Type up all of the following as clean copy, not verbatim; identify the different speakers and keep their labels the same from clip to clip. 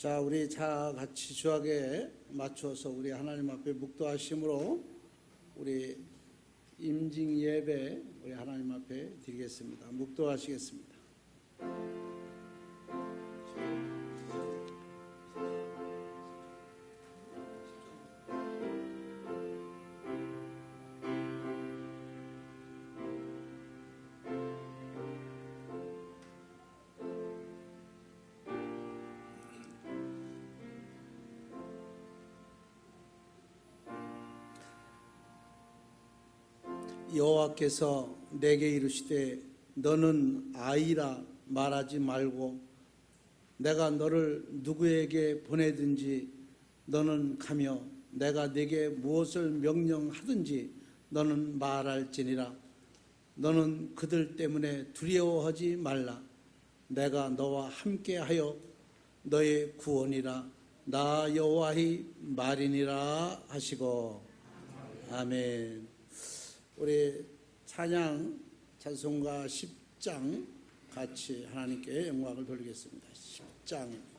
Speaker 1: 자, 우리 같이 주하게 맞춰서 우리 하나님 앞에 묵도하심으로 우리 임징 예배 우리 하나님 앞에 드리겠습니다. 묵도하시겠습니다. 여호와께서 내게 이르시되 너는 아이라 말하지 말고 내가 너를 누구에게 보내든지 너는 가며 내가 네게 무엇을 명령하든지 너는 말할지니라. 너는 그들 때문에 두려워하지 말라. 내가 너와 함께하여 너의 구원이라. 나 여호와의 말이니라 하시고. 아멘. 우리 찬양 찬송가 10장 같이 하나님께 영광을 돌리겠습니다. 10장입니다.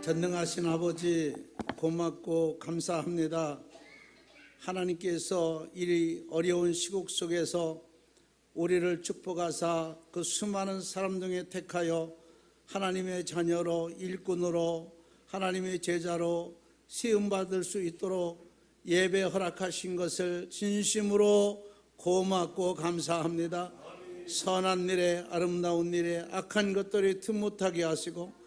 Speaker 1: 전능하신 아버지 고맙고 감사합니다. 하나님께서 이 어려운 시국 속에서 우리를 축복하사 그 수많은 사람 중에 택하여 하나님의 자녀로 일꾼으로 하나님의 제자로 시험받을 수 있도록 예배 허락하신 것을 진심으로 고맙고 감사합니다. 선한 일에 아름다운 일에 악한 것들이 틈못하게 하시고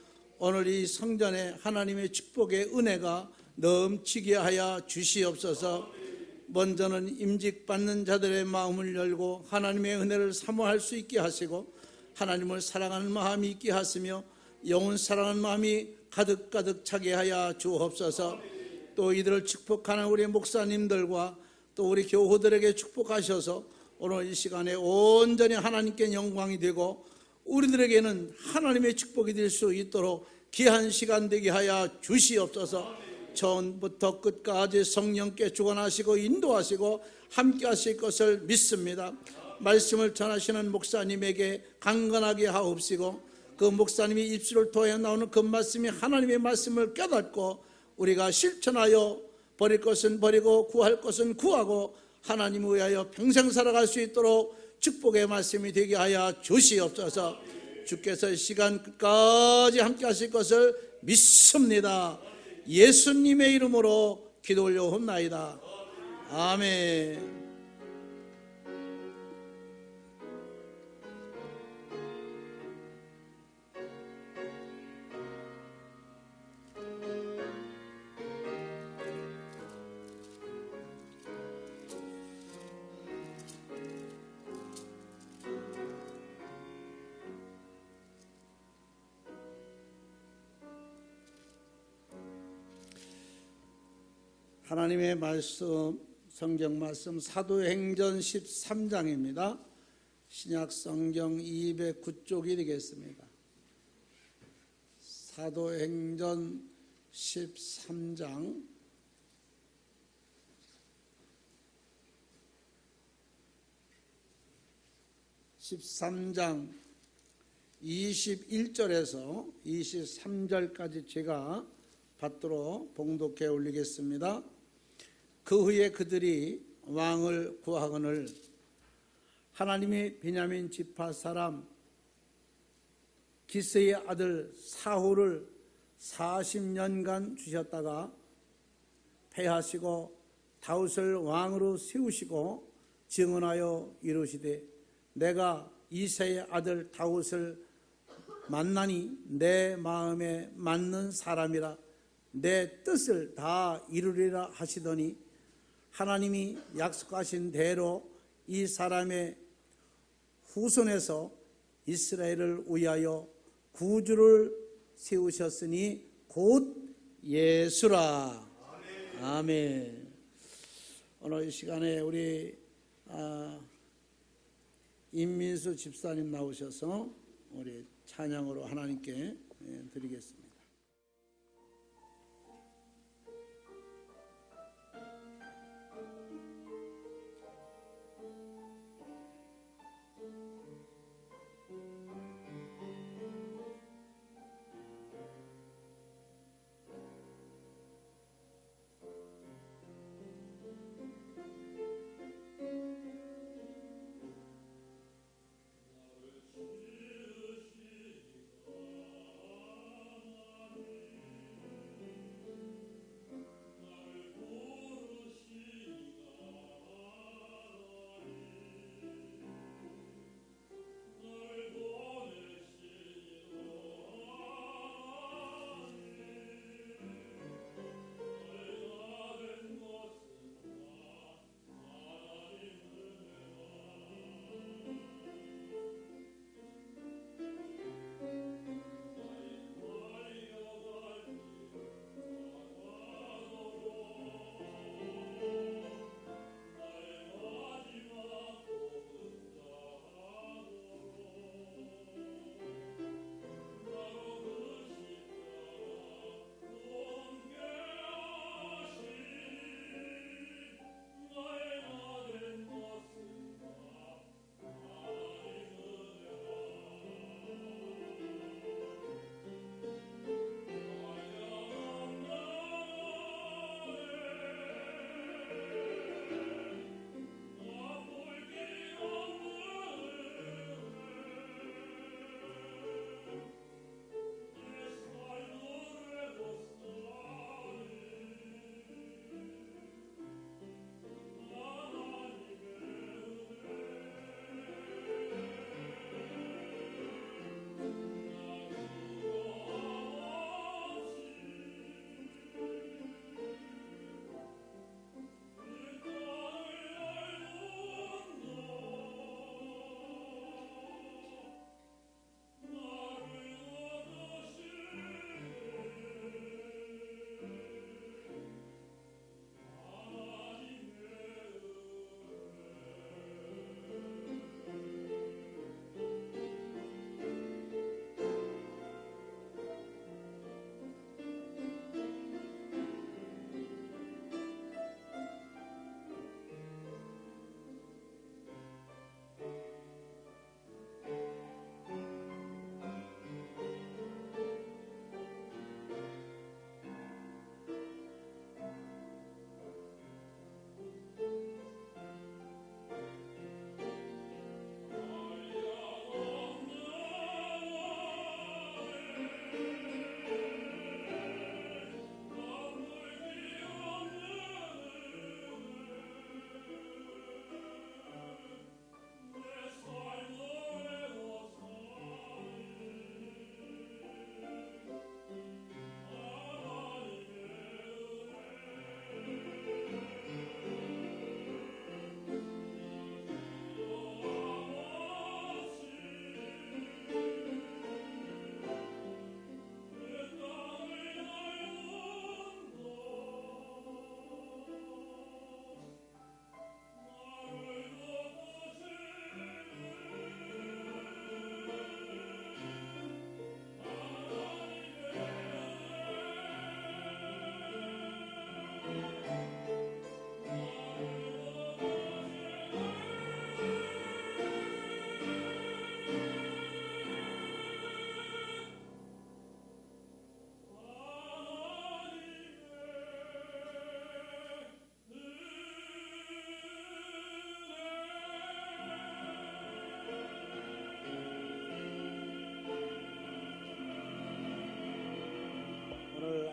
Speaker 1: 오늘 이 성전에 하나님의 축복의 은혜가 넘치게 하여 주시옵소서. 먼저는 임직받는 자들의 마음을 열고 하나님의 은혜를 사모할 수 있게 하시고 하나님을 사랑하는 마음이 있게 하시며 영혼 사랑하는 마음이 가득가득 차게 하여 주옵소서. 또 이들을 축복하는 우리 목사님들과 또 우리 교우들에게 축복하셔서 오늘 이 시간에 온전히 하나님께 영광이 되고 우리들에게는 하나님의 축복이 될 수 있도록 귀한 시간 되게 하여 주시옵소서. 처음부터 끝까지 성령께 주관하시고 인도하시고 함께 하실 것을 믿습니다. 말씀을 전하시는 목사님에게 강건하게 하옵시고 그 목사님이 입술을 통해 나오는 그 말씀이 하나님의 말씀을 깨닫고 우리가 실천하여 버릴 것은 버리고 구할 것은 구하고 하나님을 위하여 평생 살아갈 수 있도록 축복의 말씀이 되게 하여 주시옵소서. 주께서 시간 끝까지 함께 하실 것을 믿습니다. 예수님의 이름으로 기도 올려옵나이다. 아멘. 하나님의 말씀, 성경 말씀 사도행전 13장입니다. 신약 성경 209쪽이 되겠습니다. 사도행전 13장 21절에서 23절까지 제가 받도록 봉독해 올리겠습니다. 그 후에 그들이 왕을 구하거늘 하나님이 베냐민 지파 사람 기스의 아들 사울을 40년간 주셨다가 패하시고 다윗을 왕으로 세우시고 증언하여 이루시되 내가 이새의 아들 다윗을 만나니 내 마음에 맞는 사람이라 내 뜻을 다 이루리라 하시더니 하나님이 약속하신 대로 이 사람의 후손에서 이스라엘을 위하여 구주를 세우셨으니 곧 예수라. 아멘. 오늘 이 시간에 우리 임민수 집사님 나오셔서 우리 찬양으로 하나님께 드리겠습니다.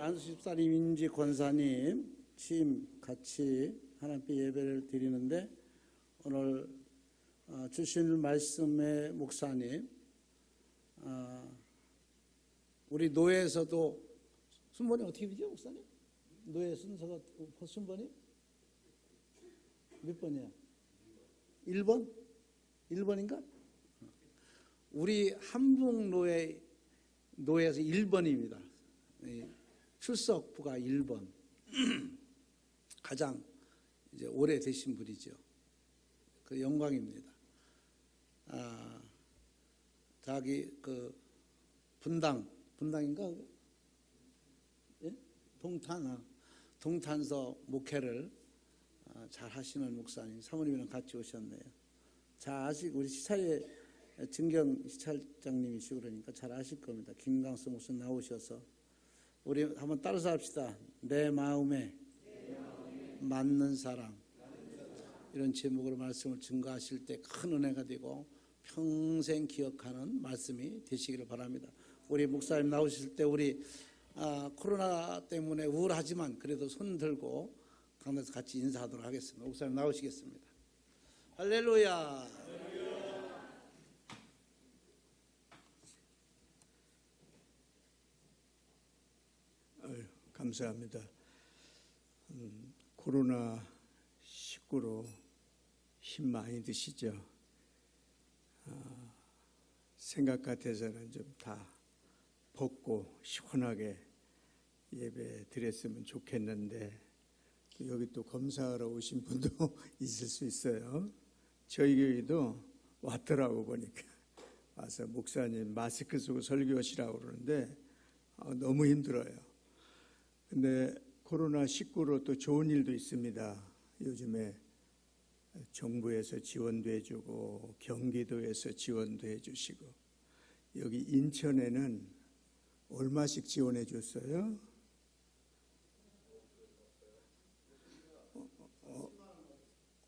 Speaker 1: 안수 집사님, 임지 권사님 취임 같이 하나님께 예배를 드리는데, 오늘 주신 말씀의 목사님, 우리 노예에서도 순번이 어떻게 되죠, 목사님? 노예 순서가 순번이 몇 번이야? 1번? 1번인가? 우리 한북 노예에서 1번입니다. 출석부가 1번. 가장 이제 오래 되신 분이죠. 그 영광입니다. 자기 그 분당인가? 예? 동탄서 목회를 잘 하시는 목사님, 사모님이랑 같이 오셨네요. 잘 아시고, 우리 시찰의 증경 시찰장님이시고 그러니까 잘 아실 겁니다. 김강수 목사 나오셔서 우리 한번 따라서 합시다. 내 마음에 맞는 사랑. 이런 제목으로 말씀을 증거하실 때 큰 은혜가 되고 평생 기억하는 말씀이 되시기를 바랍니다. 우리 목사님 나오실 때 우리 코로나 때문에 우울하지만 그래도 손 들고 가면서 같이 인사하도록 하겠습니다. 목사님 나오시겠습니다. 할렐루야.
Speaker 2: 감사합니다. 코로나19로 힘 많이 드시죠? 생각 같아서는 좀 다 벗고 시원하게 예배 드렸으면 좋겠는데, 여기 또 검사하러 오신 분도 있을 수 있어요. 저희 교회도 왔더라고 보니까. 와서 목사님 마스크 쓰고 설교하시라고 그러는데 너무 힘들어요. 근데 코로나19로 또 좋은 일도 있습니다. 요즘에 정부에서 지원도 해주고 경기도에서 지원도 해주시고, 여기 인천에는 얼마씩 지원해 줬어요?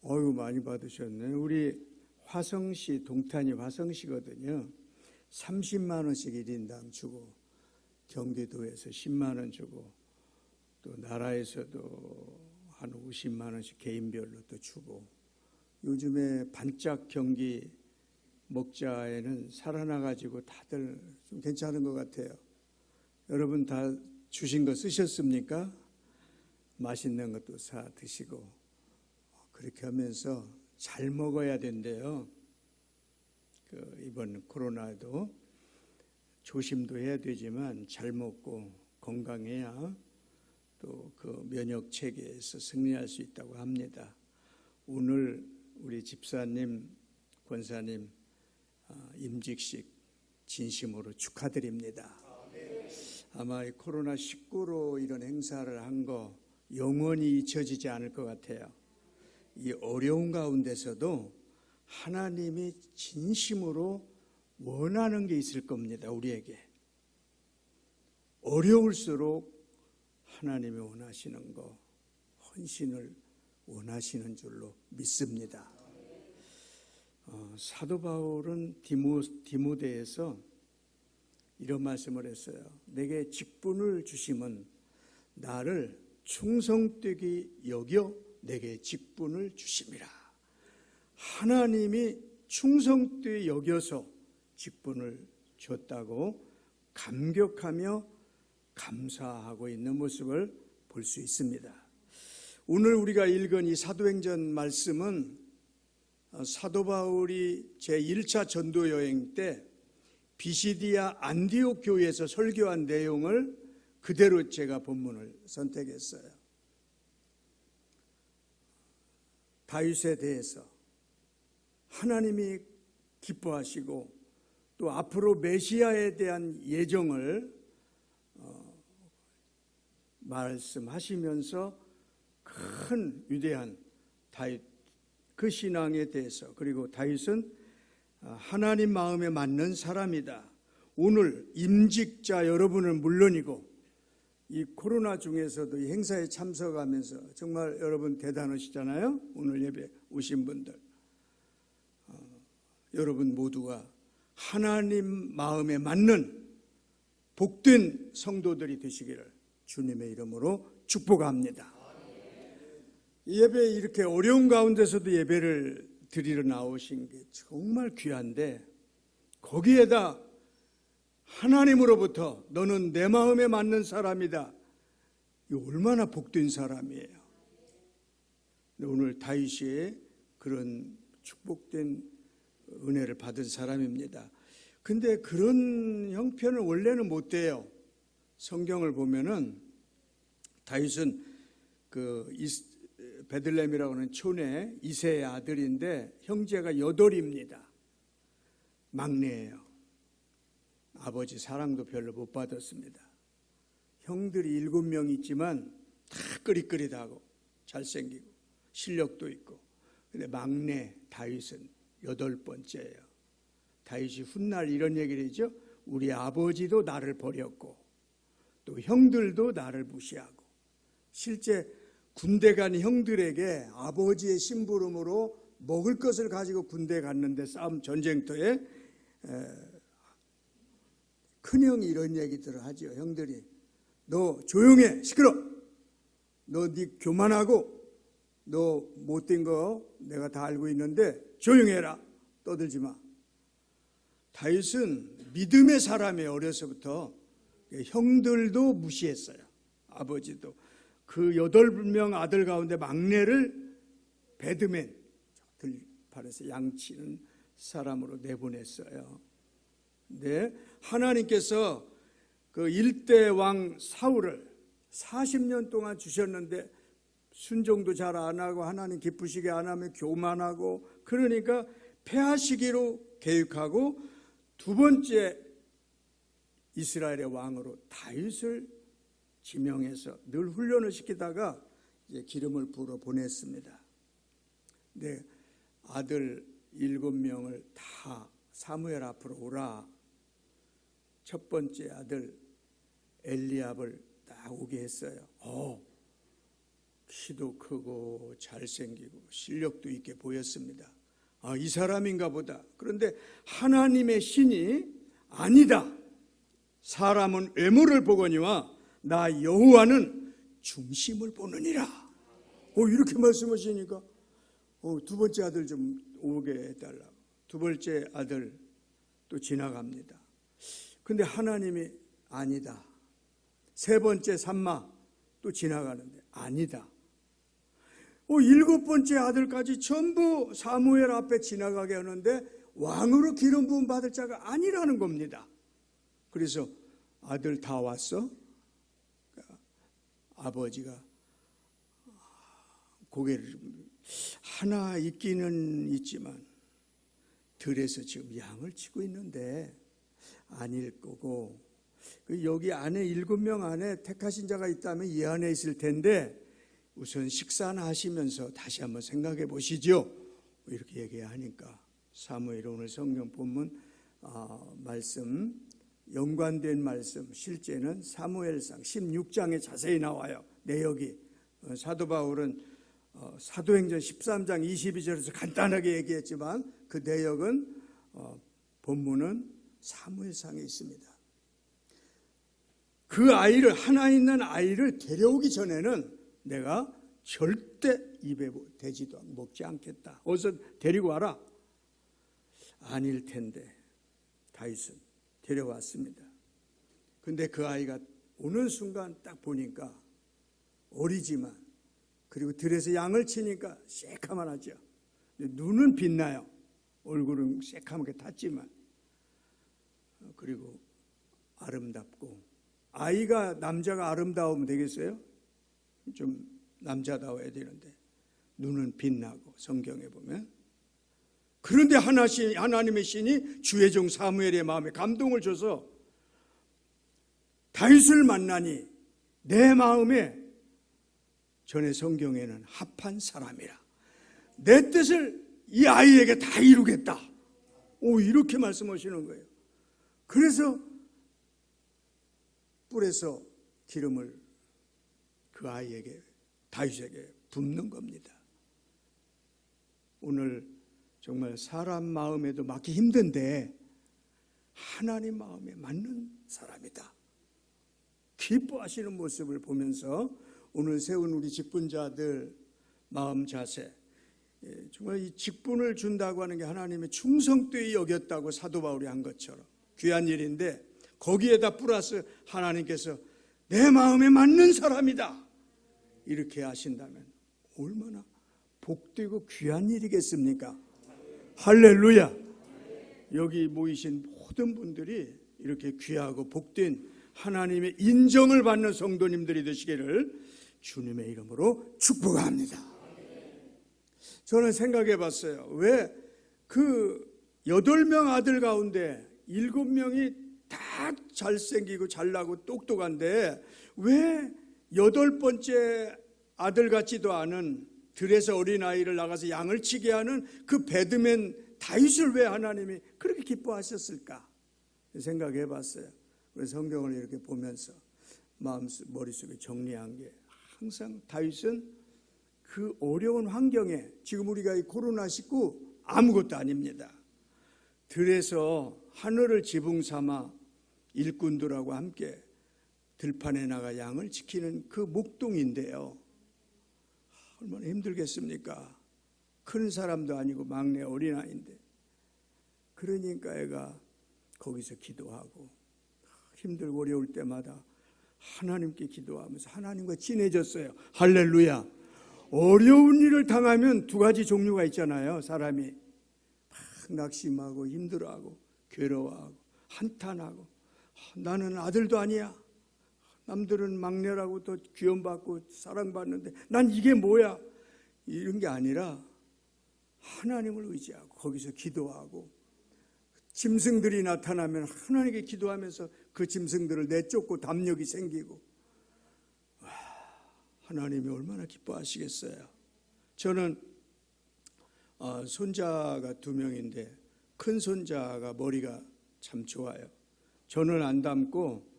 Speaker 2: 어유 많이 받으셨네. 우리 화성시, 동탄이 화성시거든요. 30만 원씩 1인당 주고, 경기도에서 10만 원 주고, 또 나라에서도 한 50만 원씩 개인별로 또 주고, 요즘에 반짝 경기 먹자에는 살아나가지고 다들 좀 괜찮은 것 같아요. 여러분 다 주신 거 쓰셨습니까? 맛있는 것도 사 드시고 그렇게 하면서 잘 먹어야 된대요. 이번 코로나도 조심도 해야 되지만 잘 먹고 건강해야 또 그 면역 체계에서 승리할 수 있다고 합니다. 오늘 우리 집사님, 권사님 임직식 진심으로 축하드립니다. 아마 이 코로나19로 이런 행사를 한 거 영원히 잊혀지지 않을 것 같아요. 이 어려운 가운데서도 하나님이 진심으로 원하는 게 있을 겁니다. 우리에게 어려울수록 하나님이 원하시는 거, 헌신을 원하시는 줄로 믿습니다. 사도 바울은 디모데에서 이런 말씀을 했어요. 내게 직분을 주심은 나를 충성되게 여겨 내게 직분을 주심이라. 하나님이 충성되게 여겨서 직분을 줬다고 감격하며 감사하고 있는 모습을 볼 수 있습니다. 오늘 우리가 읽은 이 사도행전 말씀은 사도 바울이 제1차 전도 여행 때 비시디아 안디옥 교회에서 설교한 내용을 그대로 제가 본문을 선택했어요. 다윗에 대해서 하나님이 기뻐하시고 또 앞으로 메시아에 대한 예정을 말씀하시면서 큰 위대한 다윗 그 신앙에 대해서, 그리고 다윗은 하나님 마음에 맞는 사람이다. 오늘 임직자 여러분은 물론이고 이 코로나 중에서도 이 행사에 참석하면서 정말 여러분 대단하시잖아요. 오늘 예배 오신 분들 여러분 모두가 하나님 마음에 맞는 복된 성도들이 되시기를 주님의 이름으로 축복합니다. 예배 이렇게 어려운 가운데서도 예배를 드리러 나오신 게 정말 귀한데, 거기에다 하나님으로부터 너는 내 마음에 맞는 사람이다. 이 얼마나 복된 사람이에요. 오늘 다윗이 그런 축복된 은혜를 받은 사람입니다. 근데 그런 형편은 원래는 못 돼요. 성경을 보면은 다윗은 베들레헴이라고 하는 촌의 이새의 아들인데 형제가 8입니다. 막내예요. 아버지 사랑도 별로 못 받았습니다. 형들이 7명 있지만 다 끄릿끄릿하고 잘생기고 실력도 있고, 근데 막내 다윗은 8번째예요. 다윗이 훗날 이런 얘기를 했죠. 우리 아버지도 나를 버렸고 또 형들도 나를 무시하고. 실제 군대 간 형들에게 아버지의 심부름으로 먹을 것을 가지고 군대에 갔는데 싸움 전쟁터에 큰형이 이런 얘기들을 하죠. 형들이 너 조용해, 시끄러, 너 네 교만하고 너 못된 거 내가 다 알고 있는데 조용해라, 떠들지 마. 다윗은 믿음의 사람이에요. 어려서부터 형들도 무시했어요. 아버지도. 그 8명 아들 가운데 막내를 배드맨, 들판에서 양치는 사람으로 내보냈어요. 네, 하나님께서 그 1대 왕 사울을 40년 동안 주셨는데 순종도 잘 안 하고 하나님 기쁘시게 안 하면 교만하고, 그러니까 폐하시기로 계획하고 두 번째 이스라엘의 왕으로 다윗을 지명해서 늘 훈련을 시키다가 이제 기름을 부어 보냈습니다. 네, 아들 7명을 다 사무엘 앞으로 오라. 첫 번째 아들 엘리압을 딱 오게 했어요. 키도 크고 잘생기고 실력도 있게 보였습니다. 이 사람인가 보다. 그런데 하나님의 신이 아니다. 사람은 외모를 보거니와 나 여호와는 중심을 보느니라. 이렇게 말씀하시니까 두 번째 아들 좀 오게 해달라고. 두 번째 아들 또 지나갑니다. 근데 하나님이 아니다. 세 번째 삼마 또 지나가는데 아니다. 7번째 아들까지 전부 사무엘 앞에 지나가게 하는데 왕으로 기름 부음 받을 자가 아니라는 겁니다. 그래서 아들 다 왔어? 아버지가 고개를, 하나 있기는 있지만 들에서 지금 양을 치고 있는데 아닐 거고, 여기 안에 7명 안에 택하신 자가 있다면 이 안에 있을 텐데 우선 식사나 하시면서 다시 한번 생각해 보시죠. 이렇게 얘기하니까 사무엘 오늘 성경 본문 말씀, 연관된 말씀, 실제는 사무엘상 16장에 자세히 나와요. 내역이. 사도 바울은 사도행전 13장 22절에서 간단하게 얘기했지만 그 내역은 본문은 사무엘상에 있습니다. 그 아이를, 하나 있는 아이를 데려오기 전에는 내가 절대 입에 대지도 먹지 않겠다. 어서 데리고 와라. 아닐 텐데 다윗은 데려왔습니다. 근데 그 아이가 오는 순간 딱 보니까 어리지만, 그리고 들에서 양을 치니까 새카만하죠. 눈은 빛나요. 얼굴은 새카맣게 탔지만, 그리고 아름답고, 아이가 남자가 아름다우면 되겠어요? 좀 남자다워야 되는데 눈은 빛나고, 성경에 보면. 그런데 하나님의 신이 주의 종 사무엘의 마음에 감동을 줘서 다윗을 만나니 내 마음에, 전에 성경에는 합한 사람이라, 내 뜻을 이 아이에게 다 이루겠다. 이렇게 말씀하시는 거예요. 그래서 뿔에서 기름을 그 아이에게, 다윗에게 붓는 겁니다. 오늘 정말 사람 마음에도 맞기 힘든데 하나님 마음에 맞는 사람이다. 기뻐하시는 모습을 보면서 오늘 세운 우리 직분자들 마음 자세, 정말 이 직분을 준다고 하는 게 하나님의 충성되이 여겼다고 사도 바울이 한 것처럼 귀한 일인데, 거기에다 플러스 하나님께서 내 마음에 맞는 사람이다 이렇게 하신다면 얼마나 복되고 귀한 일이겠습니까? 할렐루야. 여기 모이신 모든 분들이 이렇게 귀하고 복된 하나님의 인정을 받는 성도님들이 되시기를 주님의 이름으로 축복합니다. 저는 생각해 봤어요. 왜 그 8명 아들 가운데 7명이 다 잘생기고 잘나고 똑똑한데 왜 8번째 아들 같지도 않은 들에서 어린아이를 나가서 양을 치게 하는 그 배드맨 다윗을 왜 하나님이 그렇게 기뻐하셨을까 생각해 봤어요. 그래서 성경을 이렇게 보면서 머릿속에 정리한 게, 항상 다윗은 그 어려운 환경에, 지금 우리가 이 코로나19 아무것도 아닙니다. 들에서 하늘을 지붕 삼아 일꾼들하고 함께 들판에 나가 양을 지키는 그 목동인데요. 얼마나 힘들겠습니까? 큰 사람도 아니고 막내 어린아이인데. 그러니까 애가 거기서 기도하고 힘들고 어려울 때마다 하나님께 기도하면서 하나님과 친해졌어요. 할렐루야. 어려운 일을 당하면 두 가지 종류가 있잖아요. 사람이 막 낙심하고 힘들어하고 괴로워하고 한탄하고, 나는 아들도 아니야, 남들은 막내라고 또 귀염받고 사랑받는데 난 이게 뭐야, 이런 게 아니라 하나님을 의지하고 거기서 기도하고, 짐승들이 나타나면 하나님께 기도하면서 그 짐승들을 내쫓고 담력이 생기고, 하나님이 얼마나 기뻐하시겠어요. 저는 손자가 2명인데 큰 손자가 머리가 참 좋아요. 저는 안 닮고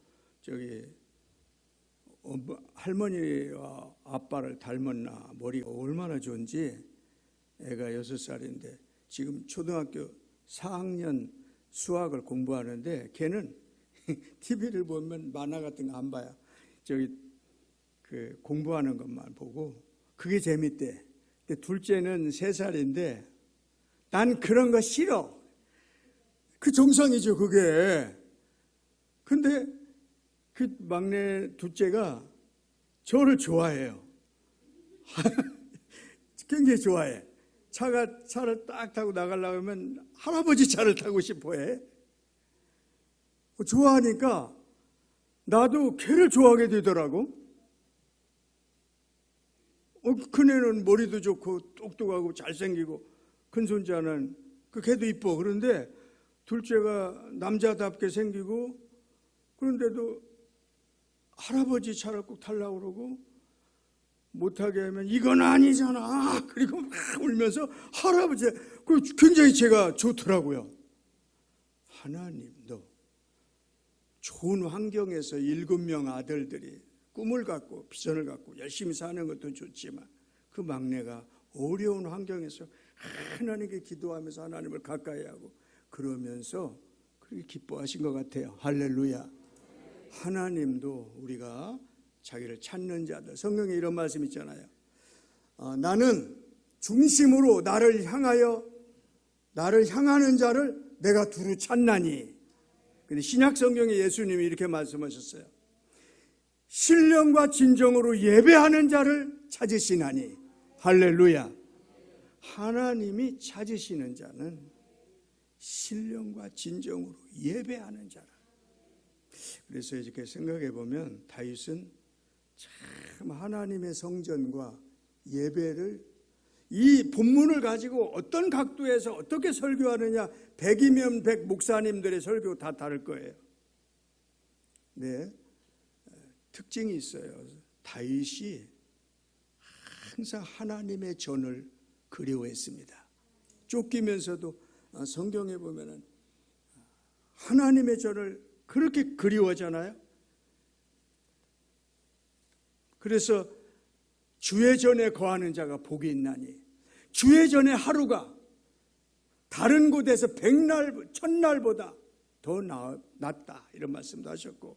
Speaker 2: 저기 할머니와 아빠를 닮았나, 머리가 얼마나 좋은지. 애가 6살인데 지금 초등학교 4학년 수학을 공부하는데, 걔는 TV를 보면 만화 같은 거 안 봐요. 저기 그 공부하는 것만 보고 그게 재밌대. 근데 둘째는 3살인데 난 그런 거 싫어. 그 정상이죠, 그게. 근데 그 막내 둘째가 저를 좋아해요. 굉장히 좋아해. 차를 딱 타고 나가려고 하면 할아버지 차를 타고 싶어 해. 좋아하니까 나도 걔를 좋아하게 되더라고. 큰애는 머리도 좋고 똑똑하고 잘생기고, 큰 손자는 걔도 이뻐. 그런데 둘째가 남자답게 생기고, 그런데도 할아버지 차를 꼭 타려고 그러고, 못하게 하면 이건 아니잖아. 그리고 막 울면서 할아버지, 굉장히 제가 좋더라고요. 하나님도 좋은 환경에서 7명 아들들이 꿈을 갖고 비전을 갖고 열심히 사는 것도 좋지만, 그 막내가 어려운 환경에서 하나님께 기도하면서 하나님을 가까이 하고 그러면서 그렇게 기뻐하신 것 같아요. 할렐루야. 하나님도 우리가 자기를 찾는 자들, 성경에 이런 말씀 있잖아요. 나는 중심으로 나를 향하는 자를 내가 두루 찾나니. 근데 신약 성경에 예수님이 이렇게 말씀하셨어요. 신령과 진정으로 예배하는 자를 찾으시나니. 할렐루야. 하나님이 찾으시는 자는 신령과 진정으로 예배하는 자라. 그래서 이렇게 생각해 보면 다윗은 참 하나님의 성전과 예배를, 이 본문을 가지고 어떤 각도에서 어떻게 설교하느냐, 100이면 100 목사님들의 설교 다 다를 거예요. 네, 특징이 있어요. 다윗이 항상 하나님의 전을 그리워했습니다. 쫓기면서도 성경에 보면은 하나님의 전을 그렇게 그리워하잖아요. 그래서 주의 전에 거하는 자가 복이 있나니, 주의 전에 하루가 다른 곳에서 100날, 1000날보다 더 낫다, 이런 말씀도 하셨고,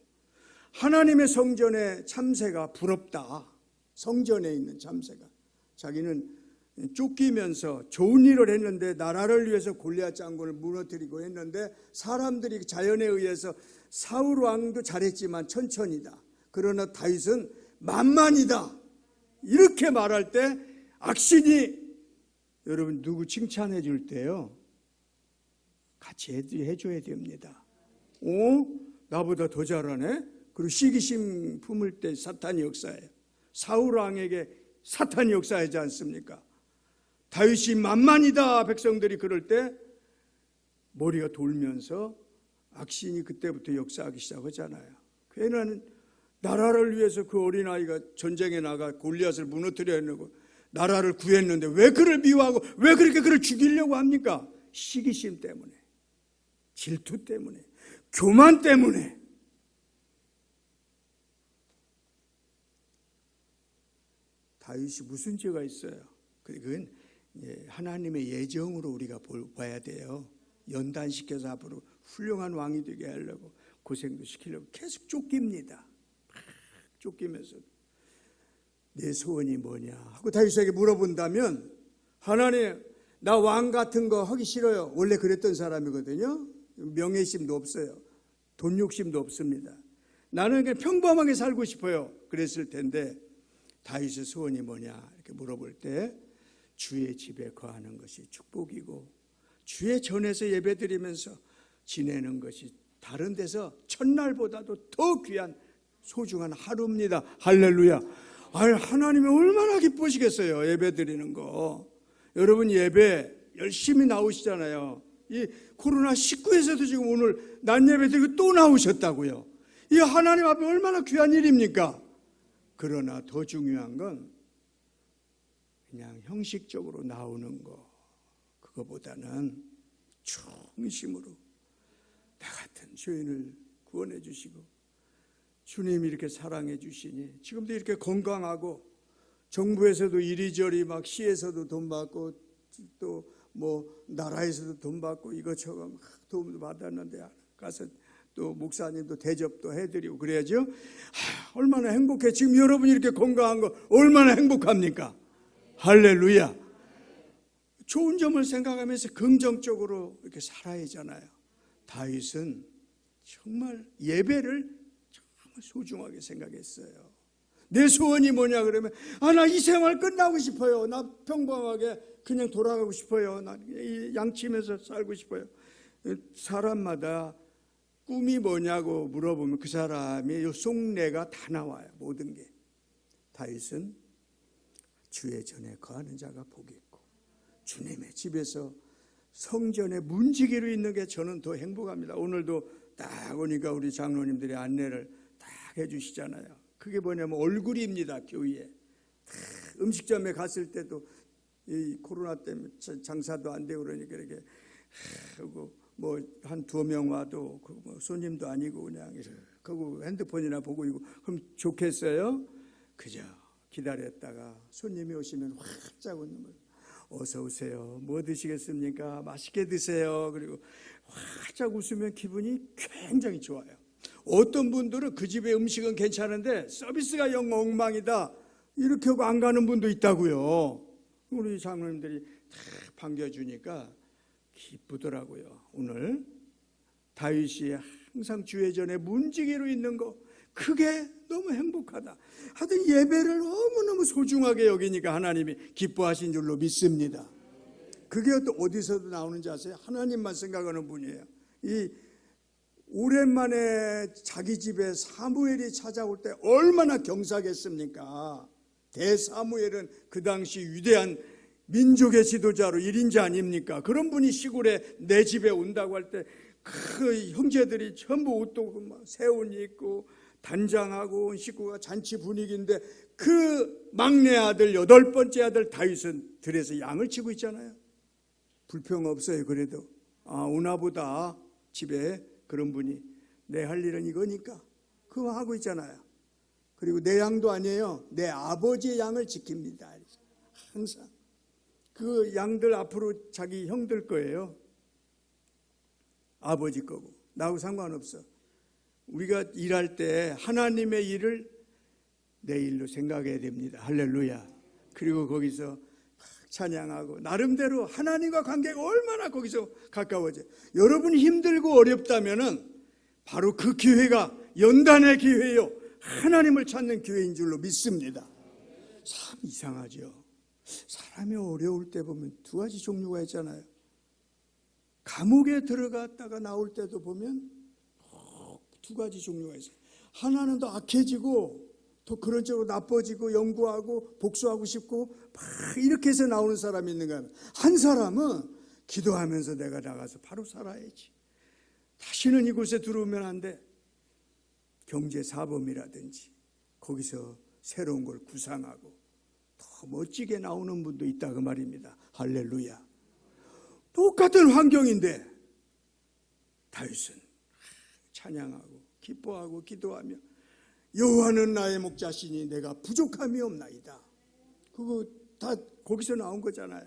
Speaker 2: 하나님의 성전의 참새가 부럽다. 성전에 있는 참새가. 자기는 쫓기면서 좋은 일을 했는데 나라를 위해서 골리앗 장군을 무너뜨리고 했는데 사람들이 자연에 의해서 사울 왕도 잘했지만 천천히다. 그러나 다윗은 만만이다. 이렇게 말할 때 악신이 여러분 누구 칭찬해 줄 때요 같이 해줘야 됩니다. 나보다 더 잘하네? 그리고 시기심 품을 때 사탄이 역사해요. 사울 왕에게 사탄이 역사하지 않습니까? 다윗이 만만이다. 백성들이 그럴 때 머리가 돌면서 악신이 그때부터 역사하기 시작하잖아요. 괜한 나라를 위해서 그 어린아이가 전쟁에 나가 골리앗을 무너뜨려 했고 나라를 구했는데 왜 그를 미워하고 왜 그렇게 그를 죽이려고 합니까? 시기심 때문에, 질투 때문에, 교만 때문에. 다윗이 무슨 죄가 있어요? 그건 하나님의 예정으로 우리가 봐야 돼요. 연단시켜서 앞으로 훌륭한 왕이 되게 하려고 고생도 시키려고 계속 쫓깁니다. 쫓기면서 내 소원이 뭐냐 하고 다윗에게 물어본다면 하나님 나 왕 같은 거 하기 싫어요. 원래 그랬던 사람이거든요. 명예심도 없어요. 돈 욕심도 없습니다. 나는 그냥 평범하게 살고 싶어요. 그랬을 텐데 다윗의 소원이 뭐냐 이렇게 물어볼 때 주의 집에 거하는 것이 축복이고 주의 전에서 예배드리면서 지내는 것이 다른 데서 첫날보다도 더 귀한 소중한 하루입니다. 할렐루야. 하나님이 얼마나 기쁘시겠어요. 예배드리는 거. 여러분 예배 열심히 나오시잖아요. 이 코로나19에서도 지금 오늘 낮 예배 드리고 또 나오셨다고요. 이 하나님 앞에 얼마나 귀한 일입니까? 그러나 더 중요한 건 그냥 형식적으로 나오는 거 그거보다는 충심으로 나 같은 죄인을 구원해 주시고 주님이 이렇게 사랑해 주시니 지금도 이렇게 건강하고 정부에서도 이리저리 막 시에서도 돈 받고 또 뭐 나라에서도 돈 받고 이것저것 막 도움도 받았는데 가서 또 목사님도 대접도 해드리고 그래야죠. 얼마나 행복해. 지금 여러분이 이렇게 건강한 거 얼마나 행복합니까? 할렐루야. 좋은 점을 생각하면서 긍정적으로 이렇게 살아야 하잖아요. 다윗은 정말 예배를 정말 소중하게 생각했어요. 내 소원이 뭐냐 그러면 나 이 생활 끝나고 싶어요. 나 평범하게 그냥 돌아가고 싶어요. 나 양치면서 살고 싶어요. 사람마다 꿈이 뭐냐고 물어보면 그 사람의 속내가 다 나와요. 모든 게. 다윗은 주의 전에 거하는 자가 복이 있고 주님의 집에서 성전에 문지기로 있는 게 저는 더 행복합니다. 오늘도 딱 오니까 우리 장로님들이 안내를 딱 해주시잖아요. 그게 뭐냐면 얼굴입니다. 교회에. 음식점에 갔을 때도 이 코로나 때문에 장사도 안 되고 그러니까 이렇게 하고 뭐 한 2명 와도 뭐 손님도 아니고 그냥 그거 핸드폰이나 보고 있고 그럼 좋겠어요? 그저 기다렸다가 손님이 오시면 활짝 웃는 거예요. 어서 오세요. 뭐 드시겠습니까? 맛있게 드세요. 그리고 활짝 웃으면 기분이 굉장히 좋아요. 어떤 분들은 그 집의 음식은 괜찮은데 서비스가 영 엉망이다 이렇게 하고 안 가는 분도 있다고요. 우리 장로님들이 다 반겨주니까 기쁘더라고요. 오늘 다윗이 항상 주의 전에 문지기로 있는 거 그게 너무 행복하다. 하여튼 예배를 너무너무 소중하게 여기니까 하나님이 기뻐하신 줄로 믿습니다. 그게 또 어디서도 나오는지 아세요? 하나님만 생각하는 분이에요. 이 오랜만에 자기 집에 사무엘이 찾아올 때 얼마나 경사겠습니까? 대사무엘은 그 당시 위대한 민족의 지도자로 1인자 아닙니까? 그런 분이 시골에 내 집에 온다고 할 때 그 형제들이 전부 옷도 새 옷 입고 단장하고 온 식구가 잔치 분위기인데 그 막내 아들 8번째 아들 다윗은 들에서 양을 치고 있잖아요. 불평 없어요. 그래도 오나보다 집에 그런 분이 내 할 일은 이거니까 그거 하고 있잖아요. 그리고 내 양도 아니에요. 내 아버지의 양을 지킵니다. 항상 그 양들 앞으로 자기 형들 거예요. 아버지 거고 나하고 상관없어. 우리가 일할 때 하나님의 일을 내 일로 생각해야 됩니다. 할렐루야. 그리고 거기서 찬양하고 나름대로 하나님과 관계가 얼마나 거기서 가까워져요. 여러분이 힘들고 어렵다면은 바로 그 기회가 연단의 기회요, 하나님을 찾는 기회인 줄로 믿습니다. 참 이상하죠. 사람이 어려울 때 보면 두 가지 종류가 있잖아요. 감옥에 들어갔다가 나올 때도 보면 두 가지 종류가 있어요. 하나는 더 악해지고 더 그런 쪽으로 나빠지고 연구하고 복수하고 싶고 막 이렇게 해서 나오는 사람이 있는가 하면, 한 사람은 기도하면서 내가 나가서 바로 살아야지, 다시는 이곳에 들어오면 안 돼, 경제사범이라든지 거기서 새로운 걸 구상하고 더 멋지게 나오는 분도 있다 그 말입니다. 할렐루야. 똑같은 환경인데 다윗은 찬양하고 기뻐하고 기도하며 여호와는 나의 목자시니 내가 부족함이 없나이다. 그거 다 거기서 나온 거잖아요.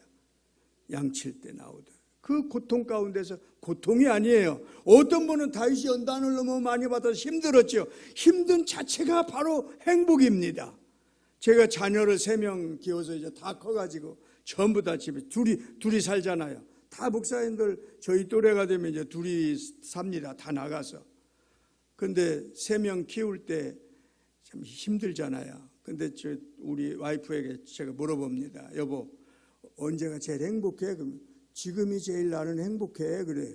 Speaker 2: 양칠 때 나오던 그 고통 가운데서, 고통이 아니에요. 어떤 분은 다윗이 연단을 너무 많이 받아서 힘들었죠. 힘든 자체가 바로 행복입니다. 제가 자녀를 3명 키워서 이제 다 커가지고 전부 다 집에 둘이 살잖아요. 다 목사님들 저희 또래가 되면 이제 둘이 삽니다. 다 나가서. 근데 3명 키울 때 참 힘들잖아요. 근데 우리 와이프에게 제가 물어봅니다. 여보, 언제가 제일 행복해? 그러면 지금이 제일 나는 행복해. 그래.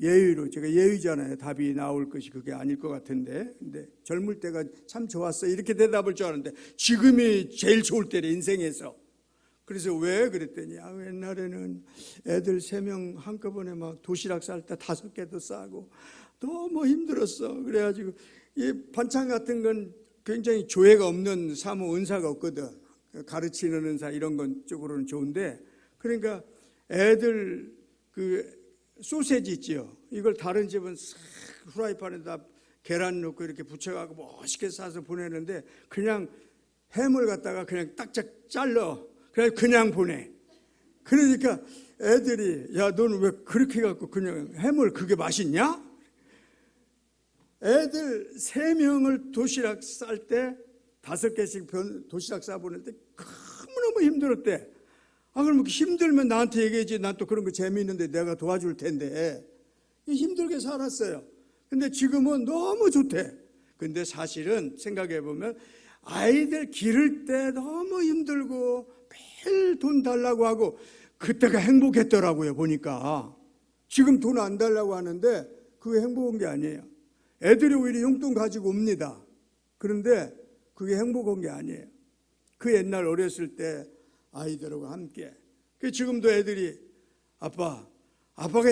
Speaker 2: 예의로, 제가 예의잖아요. 답이 나올 것이 그게 아닐 것 같은데, 근데 젊을 때가 참 좋았어, 이렇게 대답을 줄 알았는데 지금이 제일 좋을 때래, 인생에서. 그래서 왜 그랬더니, 옛날에는 애들 3명 한꺼번에 막 도시락 쌀 때 5개도 싸고 너무 힘들었어. 그래가지고 이 반찬 같은 건 굉장히 조예가 없는 사모 은사가 없거든. 가르치는 은사 이런 건 쪽으로는 좋은데, 그러니까 애들 그 소세지 있죠. 이걸 다른 집은 싹 후라이팬에다 계란 넣고 이렇게 부쳐가고 멋있게 싸서 보내는데 그냥 햄을 갖다가 그냥 딱딱 잘라. 그냥 보내. 그러니까 애들이, 야, 너는 왜 그렇게 갖고 그냥 햄을, 그게 맛있냐? 애들 3명을 도시락 쌀 때 5개씩 도시락 싸보낼 때 너무너무 힘들었대. 그럼 힘들면 나한테 얘기해야지. 난 또 그런 거 재미있는데 내가 도와줄 텐데. 힘들게 살았어요. 근데 지금은 너무 좋대. 근데 사실은 생각해보면 아이들 기를 때 너무 힘들고 매일 돈 달라고 하고 그때가 행복했더라고요. 보니까 지금 돈 안 달라고 하는데 그게 행복한 게 아니에요. 애들이 오히려 용돈 가지고 옵니다. 그런데 그게 행복한 게 아니에요. 그 옛날 어렸을 때 아이들하고 함께. 지금도 애들이 아빠가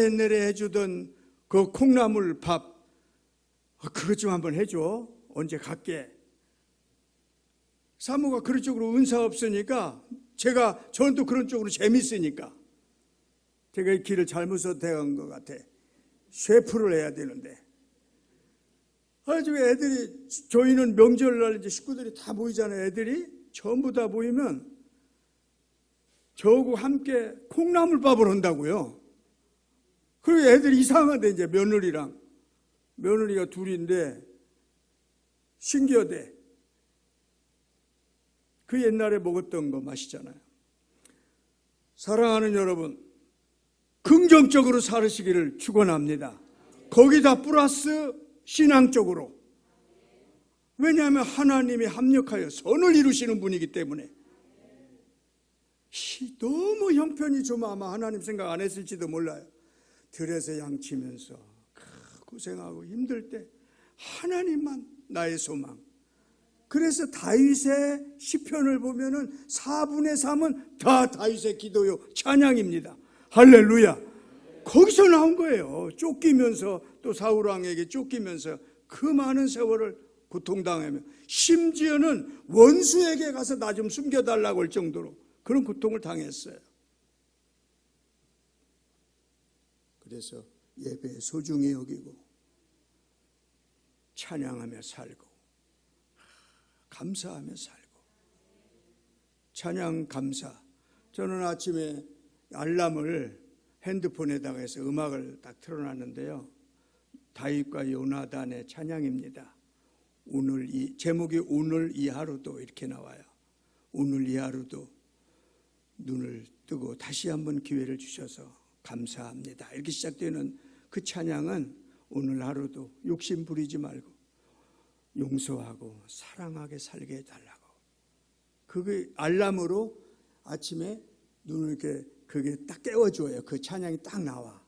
Speaker 2: 옛날에 해주던 그 콩나물 밥 그것 좀 한번 해줘. 언제 갈게. 사모가 그런 쪽으로 은사 없으니까 저는 또 그런 쪽으로 재밌으니까 제가 이 길을 잘못 선택한 것 같아. 셰프를 해야 되는데. 그래가지고 애들이, 저희는 명절날 이제 식구들이 다 모이잖아요. 애들이 전부 다 모이면 저하고 함께 콩나물밥을 한다고요. 그리고 애들이 이상하대. 이제 며느리가 둘인데 신기하대. 그 옛날에 먹었던 거 맛있잖아요. 사랑하는 여러분, 긍정적으로 살으시기를 축원합니다. 거기다 플러스 신앙적으로. 왜냐하면 하나님이 합력하여 선을 이루시는 분이기 때문에. 너무 형편이 좀 아마 하나님 생각 안 했을지도 몰라요. 들에서 양치면서 고생하고 힘들 때 하나님만 나의 소망. 그래서 다윗의 시편을 보면은 4분의 3은 다 다윗의 기도요, 찬양입니다. 할렐루야. 거기서 나온 거예요. 쫓기면서, 또 사울왕에게 쫓기면서 그 많은 세월을 고통당하며, 심지어는 원수에게 가서 나 좀 숨겨달라고 할 정도로 그런 고통을 당했어요. 그래서 예배에 소중히 여기고 찬양하며 살고 감사하며 살고. 찬양 감사. 저는 아침에 알람을 핸드폰에다가 해서 음악을 딱 틀어놨는데요. 다윗과 요나단의 찬양입니다. 오늘 이 제목이 오늘 이 하루도 이렇게 나와요. 오늘 이 하루도 눈을 뜨고 다시 한번 기회를 주셔서 감사합니다. 이렇게 시작되는 그 찬양은 오늘 하루도 욕심 부리지 말고 용서하고 사랑하게 살게 해달라고. 그게 알람으로 아침에 눈을 이렇게 그게 딱 깨워줘요. 그 찬양이 딱 나와.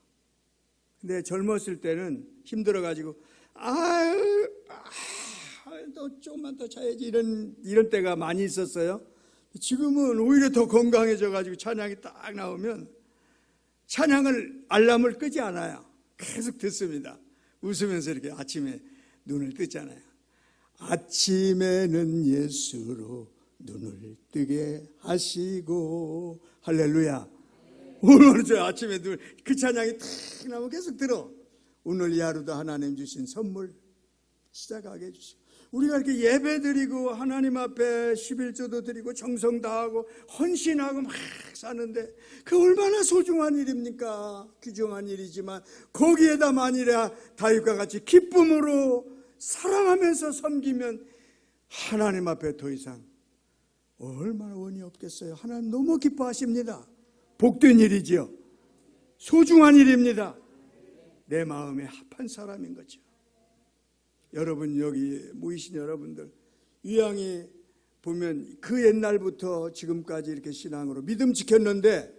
Speaker 2: 근데 젊었을 때는 힘들어가지고 너 조금만 더 자야지 이런 때가 많이 있었어요. 지금은 오히려 더 건강해져가지고 찬양이 딱 나오면 찬양을 알람을 끄지 않아요. 계속 듣습니다. 웃으면서 이렇게 아침에 눈을 뜨잖아요. 아침에는 예수로 눈을 뜨게 하시고 할렐루야. 오늘 저 아침에 그 찬양이 탁 나오면 계속 들어. 오늘 이 하루도 하나님 주신 선물 시작하게 해주시고 우리가 이렇게 예배 드리고 하나님 앞에 11조도 드리고 정성 다하고 헌신하고 막 사는데 그 얼마나 소중한 일입니까? 귀중한 일이지만 거기에다 만일에 다윗과 같이 기쁨으로 사랑하면서 섬기면 하나님 앞에 더 이상 얼마나 원이 없겠어요. 하나님 너무 기뻐하십니다. 복된 일이지요. 소중한 일입니다. 내 마음에 합한 사람인 거죠. 여러분 여기 모이신 여러분들 이왕에 보면 그 옛날부터 지금까지 이렇게 신앙으로 믿음 지켰는데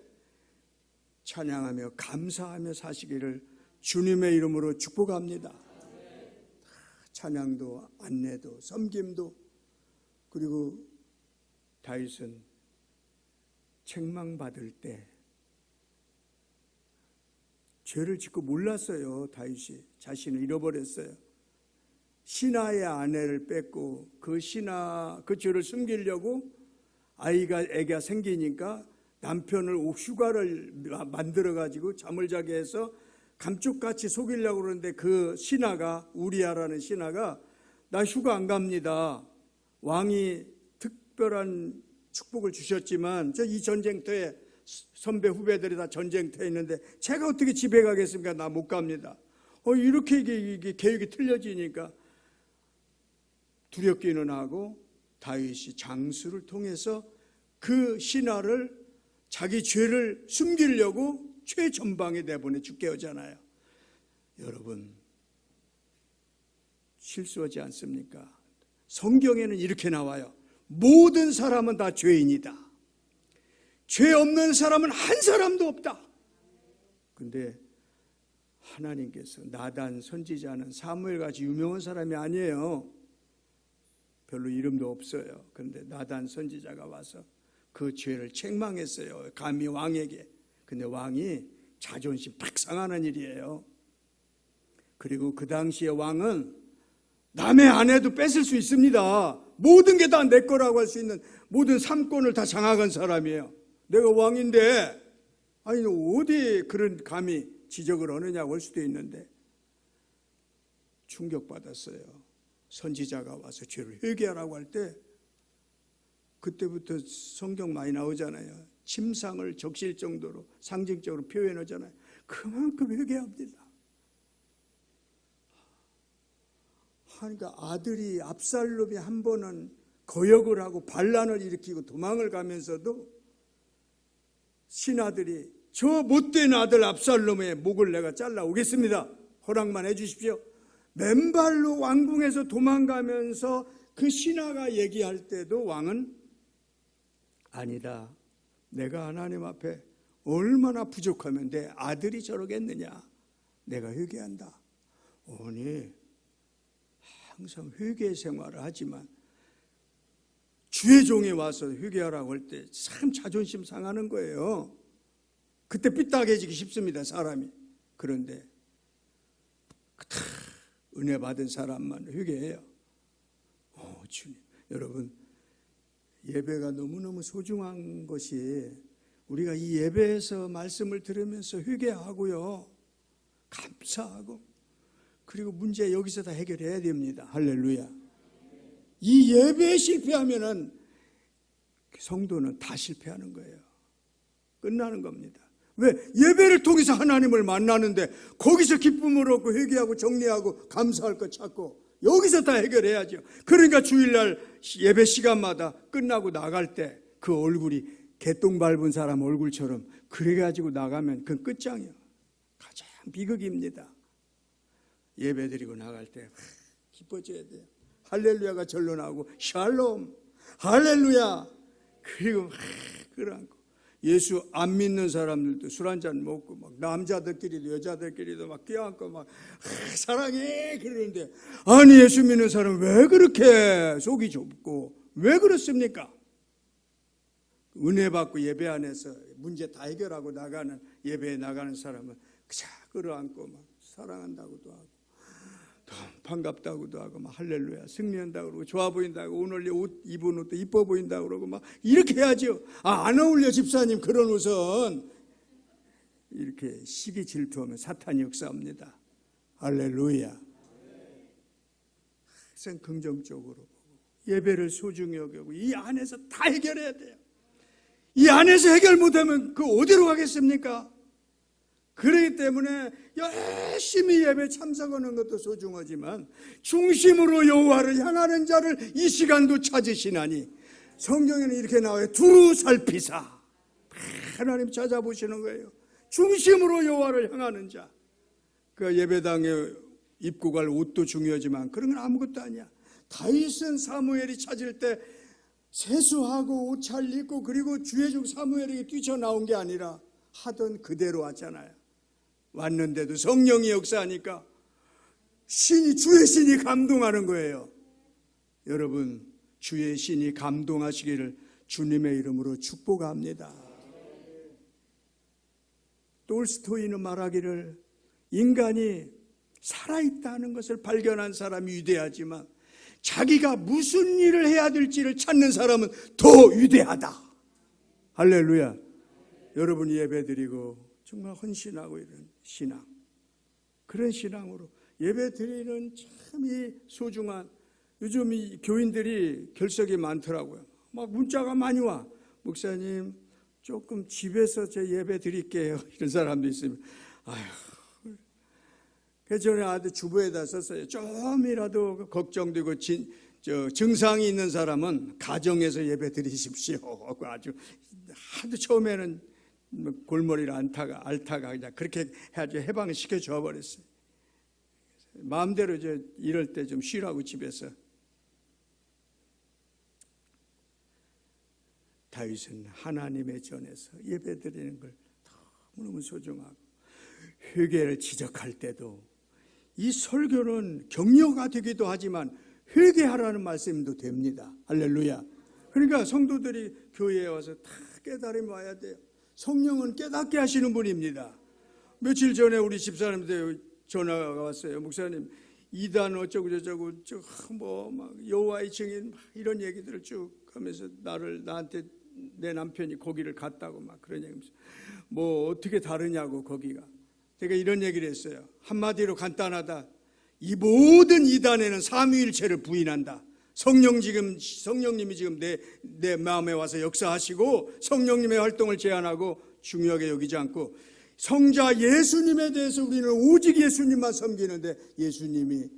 Speaker 2: 찬양하며 감사하며 사시기를 주님의 이름으로 축복합니다. 찬양도 안내도 섬김도. 그리고 다윗은 책망받을 때 죄를 짓고 몰랐어요. 다윗이 자신을 잃어버렸어요. 신하의 아내를 뺏고 그 죄를 숨기려고 애가 생기니까 남편을 휴가를 만들어가지고 잠을 자게 해서 감쪽같이 속이려고 그러는데 그 신하가 우리아라는 신하가 나 휴가 안 갑니다. 왕이 특별한 축복을 주셨지만 저 이 전쟁터에 선배 후배들이 다 전쟁터에 있는데 제가 어떻게 집에 가겠습니까? 나 못 갑니다. 이렇게 이게 계획이 틀려지니까 두렵기는 하고 다윗이 장수를 통해서 그 신하를 자기 죄를 숨기려고 최전방에 내보내 죽게 하잖아요. 여러분 실수하지 않습니까? 성경에는 이렇게 나와요. 모든 사람은 다 죄인이다. 죄 없는 사람은 한 사람도 없다. 근데 하나님께서 나단 선지자는 사무엘같이 유명한 사람이 아니에요. 별로 이름도 없어요. 그런데 나단 선지자가 와서 그 죄를 책망했어요. 감히 왕에게. 근데 왕이 자존심 팍 상하는 일이에요. 그리고 그 당시에 왕은 남의 아내도 뺏을 수 있습니다. 모든 게 다 내 거라고 할 수 있는 모든 삼권을 다 장악한 사람이에요. 내가 왕인데 아니 너 어디 그런 감히 지적을 하느냐고 할 수도 있는데 충격받았어요. 선지자가 와서 죄를 회개하라고 할 때 그때부터 성경 많이 나오잖아요. 침상을 적실 정도로 상징적으로 표현하잖아요. 그만큼 회개합니다. 그러니까 아들이 압살롬이 한 번은 거역을 하고 반란을 일으키고 도망을 가면서도 신하들이 저 못된 아들 압살롬의 목을 내가 잘라오겠습니다. 허락만 해 주십시오. 맨발로 왕궁에서 도망가면서 그 신하가 얘기할 때도 왕은 아니다. 내가 하나님 앞에 얼마나 부족하면 내 아들이 저러겠느냐. 내가 회개한다. 아니 항상 회개 생활을 하지만 주의 종이 와서 회개하라고 할 때 참 자존심 상하는 거예요. 그때 삐딱해지기 쉽습니다. 사람이. 그런데 은혜 받은 사람만 회개해요. 주님. 여러분 예배가 너무너무 소중한 것이 우리가 이 예배에서 말씀을 들으면서 회개하고요. 감사하고 그리고 문제 여기서 다 해결해야 됩니다. 할렐루야. 이 예배에 실패하면은 성도는 다 실패하는 거예요. 끝나는 겁니다. 왜? 예배를 통해서 하나님을 만나는데 거기서 기쁨을 얻고 회개하고 정리하고 감사할 것 찾고 여기서 다 해결해야죠. 그러니까 주일날 예배 시간마다 끝나고 나갈 때 그 얼굴이 개똥 밟은 사람 얼굴처럼 그래가지고 나가면 그건 끝장이에요. 가장 비극입니다. 예배 드리고 나갈 때 기뻐져야 돼요. 할렐루야가 절로 나오고 샬롬 할렐루야. 그리고 끌어안고 예수 안 믿는 사람들도 술 한잔 먹고 막 남자들끼리도 여자들끼리도 막 껴안고 막 사랑해 그러는데, 아니 예수 믿는 사람은 왜 그렇게 속이 좁고 왜 그렇습니까? 은혜 받고 예배 안에서 문제 다 해결하고 나가는 예배에 나가는 사람은 그저 끌어안고 막 사랑한다고도 하고 반갑다고도 하고 막 할렐루야 승리한다고 그러고 좋아 보인다고 오늘 옷 입은 옷도 이뻐 보인다고 그러고 막 이렇게 해야죠. 안 어울려 집사님 그런 옷은. 이렇게 시기 질투하면 사탄이 역사합니다. 할렐루야. 항상 긍정적으로 보고 예배를 소중히 여기고 이 안에서 다 해결해야 돼요. 이 안에서 해결 못하면 그 어디로 가겠습니까? 그렇기 때문에 열심히 예배 참석하는 것도 소중하지만 중심으로 여호와를 향하는 자를 이 시간도 찾으시나니 성경에는 이렇게 나와요. 두루 살피사. 하나님 찾아보시는 거예요. 중심으로 여호와를 향하는 자. 그 예배당에 입고 갈 옷도 중요하지만 그런 건 아무것도 아니야. 다윗은 사무엘이 찾을 때 세수하고 옷 잘 입고 그리고 주의 종 사무엘에게 뛰쳐나온 게 아니라 하던 그대로 왔잖아요. 왔는데도 성령이 역사하니까 주의 신이 감동하는 거예요. 여러분 주의 신이 감동하시기를 주님의 이름으로 축복합니다. 톨스토이는 말하기를 인간이 살아있다는 것을 발견한 사람이 위대하지만 자기가 무슨 일을 해야 될지를 찾는 사람은 더 위대하다. 할렐루야. 여러분이 예배드리고 정말 헌신하고 이런 신앙, 그런 신앙으로 예배드리는 참 이 소중한, 요즘 이 교인들이 결석이 많더라고요. 막 문자가 많이 와. 목사님 조금 집에서 제 예배 드릴게요. 이런 사람도 있으면 아휴. 그 전에 아들 주부에다 썼어요. 좀이라도 걱정되고 증상이 있는 사람은 가정에서 예배 드리십시오. 아주 하도 처음에는 골머리를 앓다가 그냥 그렇게 해가지고 해방을 시켜줘 버렸어요. 마음대로 이럴 때 좀 쉬라고 집에서. 다윗은 하나님의 전에서 예배 드리는 걸 너무너무 소중하고 회개를 지적할 때도 이 설교는 격려가 되기도 하지만 회개하라는 말씀도 됩니다. 할렐루야. 그러니까 성도들이 교회에 와서 다 깨달음이 와야 돼요. 성령은 깨닫게 하시는 분입니다. 며칠 전에 우리 집사람들 전화가 왔어요. 목사님 이단 어쩌고 저쩌고 막 여호와의 증인 이런 얘기들을 쭉 하면서 나한테 내 남편이 거기를 갔다고 막 그런 얘기하면서 뭐 어떻게 다르냐고 거기가. 제가 이런 얘기를 했어요. 한마디로 간단하다. 이 모든 이단에는 삼위일체를 부인한다. 성령님이 지금 내 마음에 와서 역사하시고 성령님의 활동을 제한하고 중요하게 여기지 않고 성자 예수님에 대해서 우리는 오직 예수님만 섬기는데 예수님이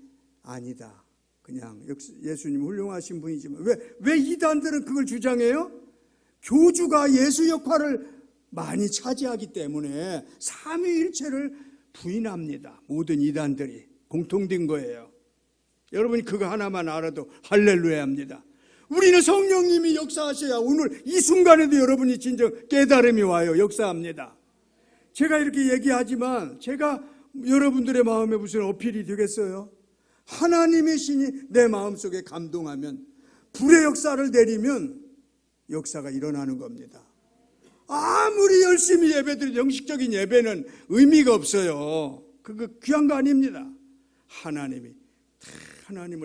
Speaker 2: 아니다. 그냥 예수님 훌륭하신 분이지만 왜 이단들은 그걸 주장해요? 교주가 예수 역할을 많이 차지하기 때문에 삼위일체를 부인합니다. 모든 이단들이 공통된 거예요. 여러분이 그거 하나만 알아도 할렐루야 합니다. 우리는 성령님이 역사하셔야 오늘 이 순간에도 여러분이 진정 깨달음이 와요. 역사합니다. 제가 이렇게 얘기하지만 제가 여러분들의 마음에 무슨 어필이 되겠어요? 하나님의 신이 내 마음속에 감동하면 불의 역사를 내리면 역사가 일어나는 겁니다. 아무리 열심히 예배드려도 형식적인 예배는 의미가 없어요. 그거 귀한 거 아닙니다. 하나님을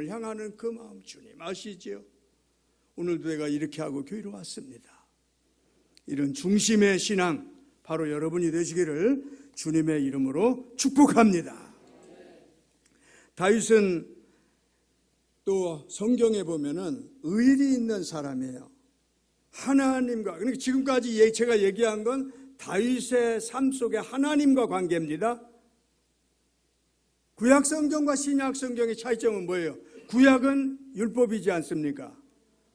Speaker 2: 향하는 그 마음 주님 아시지요? 오늘도 내가 이렇게 하고 교회로 왔습니다. 이런 중심의 신앙 바로 여러분이 되시기를 주님의 이름으로 축복합니다. 다윗은 또 성경에 보면은 의리 있는 사람이에요. 하나님과, 그러니까 지금까지 제가 얘기한 건 다윗의 삶 속에 하나님과 관계입니다. 구약 성경과 신약 성경의 차이점은 뭐예요? 구약은 율법이지 않습니까?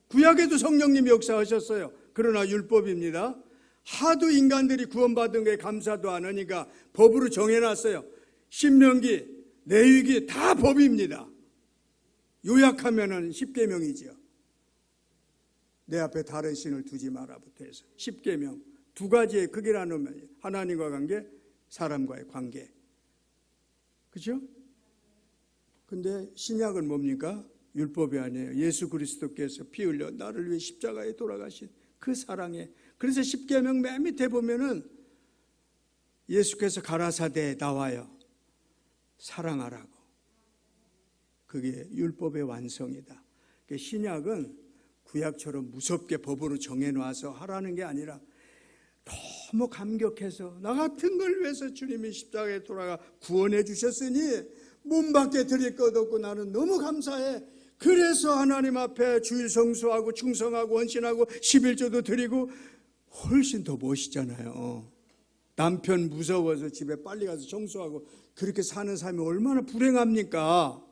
Speaker 2: 구약에도 성령님이 역사하셨어요. 그러나 율법입니다. 하도 인간들이 구원받은 게 감사도 안 하니까 법으로 정해놨어요. 신명기, 레위기 다 법입니다. 요약하면은 10계명이죠. 내 앞에 다른 신을 두지 마라부터 해서 10계명. 두 가지의 크기를 나누면 하나님과 관계, 사람과의 관계. 그렇죠? 근데 신약은 뭡니까? 율법이 아니에요. 예수 그리스도께서 피 흘려 나를 위해 십자가에 돌아가신 그 사랑에. 그래서 10계명 맨 밑에 보면은 예수께서 가라사대에 나와요. 사랑하라고. 그게 율법의 완성이다. 신약은 구약처럼 무섭게 법으로 정해놔서 하라는 게 아니라 너무 감격해서 나 같은 걸 위해서 주님이 십자가에 돌아가 구원해 주셨으니 몸밖에 드릴 것 없고 나는 너무 감사해. 그래서 하나님 앞에 주일 성수하고 충성하고 헌신하고 11조도 드리고. 훨씬 더 멋있잖아요. 남편 무서워서 집에 빨리 가서 청소하고 그렇게 사는 삶이 얼마나 불행합니까?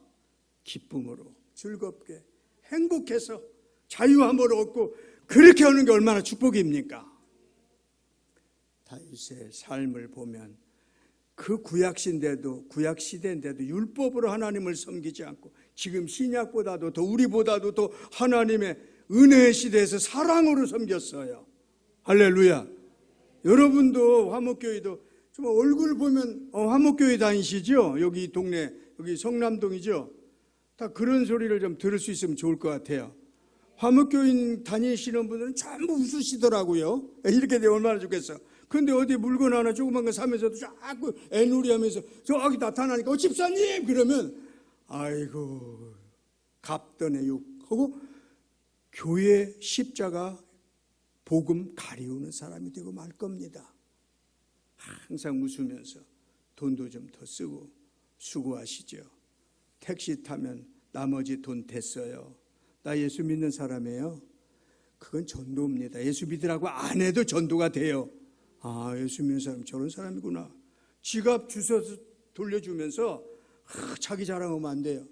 Speaker 2: 기쁨으로 즐겁게 행복해서 자유함을 얻고 그렇게 하는 게 얼마나 축복입니까? 다윗의 삶을 보면 그 구약 시대인데도 율법으로 하나님을 섬기지 않고 지금 신약보다도 더 우리보다도 더 하나님의 은혜의 시대에서 사랑으로 섬겼어요. 할렐루야. 여러분도 화목교회도 정말 얼굴 보면 화목교회 다니시죠? 여기 동네, 여기 성남동이죠? 다 그런 소리를 좀 들을 수 있으면 좋을 것 같아요. 화목교인 다니시는 분들은 전부 웃으시더라고요. 이렇게 되면 얼마나 좋겠어. 근데 어디 물건 하나 조그만 거 사면서도 자꾸 애누리 하면서 저기 나타나니까 집사님! 그러면 아이고 갑던의 욕하고 교회 십자가 복음 가리우는 사람이 되고 말 겁니다. 항상 웃으면서 돈도 좀 더 쓰고 수고하시죠. 택시 타면 나머지 돈 됐어요. 나 예수 믿는 사람이에요. 그건 전도입니다. 예수 믿으라고 안 해도 전도가 돼요. 아, 예수 믿는 사람 저런 사람이구나. 지갑 주워서 돌려주면서 자기 자랑하면 안 돼요.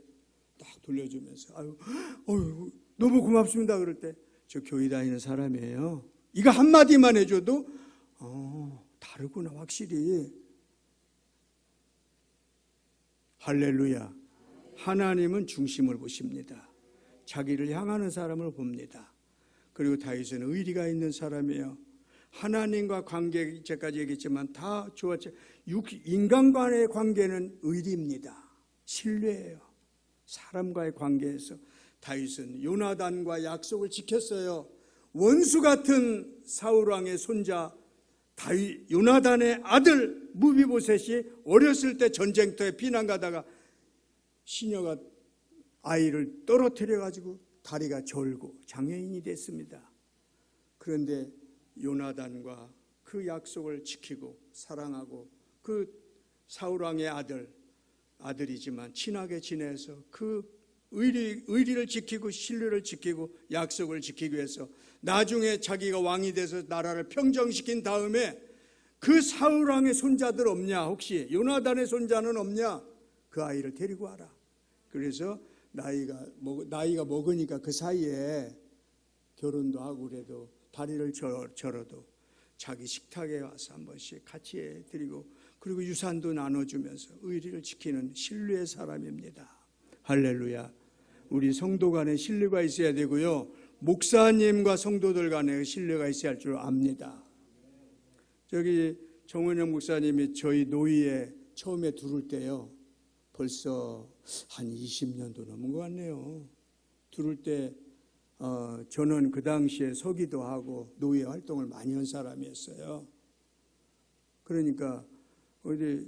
Speaker 2: 딱 돌려주면서 아유, 너무 고맙습니다. 그럴 때 저 교회 다니는 사람이에요. 이거 한마디만 해줘도 다르구나 확실히. 할렐루야. 하나님은 중심을 보십니다. 자기를 향하는 사람을 봅니다. 그리고 다윗은 의리가 있는 사람이에요. 하나님과 관계, 이제까지 얘기했지만 다 좋았죠. 인간 간의 관계는 의리입니다. 신뢰예요. 사람과의 관계에서 다윗은 요나단과 약속을 지켰어요. 원수 같은 사울왕의 손자 다윗, 요나단의 아들 무비보셋이 어렸을 때 전쟁터에 피난 가다가 시녀가 아이를 떨어뜨려 가지고 다리가 절고 장애인이 됐습니다. 그런데 요나단과 그 약속을 지키고 사랑하고 그 사울왕의 아들이지만 친하게 지내서 그 의리를 지키고 신뢰를 지키고 약속을 지키기 위해서 나중에 자기가 왕이 돼서 나라를 평정시킨 다음에 그 사울왕의 손자들 없냐, 혹시 요나단의 손자는 없냐, 그 아이를 데리고 와라. 그래서 나이가 먹으니까 그 사이에 결혼도 하고 그래도 다리를 절어도 자기 식탁에 와서 한 번씩 같이 해드리고 그리고 유산도 나눠주면서 의리를 지키는 신뢰의 사람입니다. 할렐루야. 우리 성도 간에 신뢰가 있어야 되고요. 목사님과 성도들 간에 신뢰가 있어야 할 줄 압니다. 저기 정원영 목사님이 저희 노위에 처음에 들을 때요. 벌써 한 20년도 넘은 것 같네요. 들을 때 저는 그 당시에 서기도 하고 노예 활동을 많이 한 사람이었어요. 그러니까 어디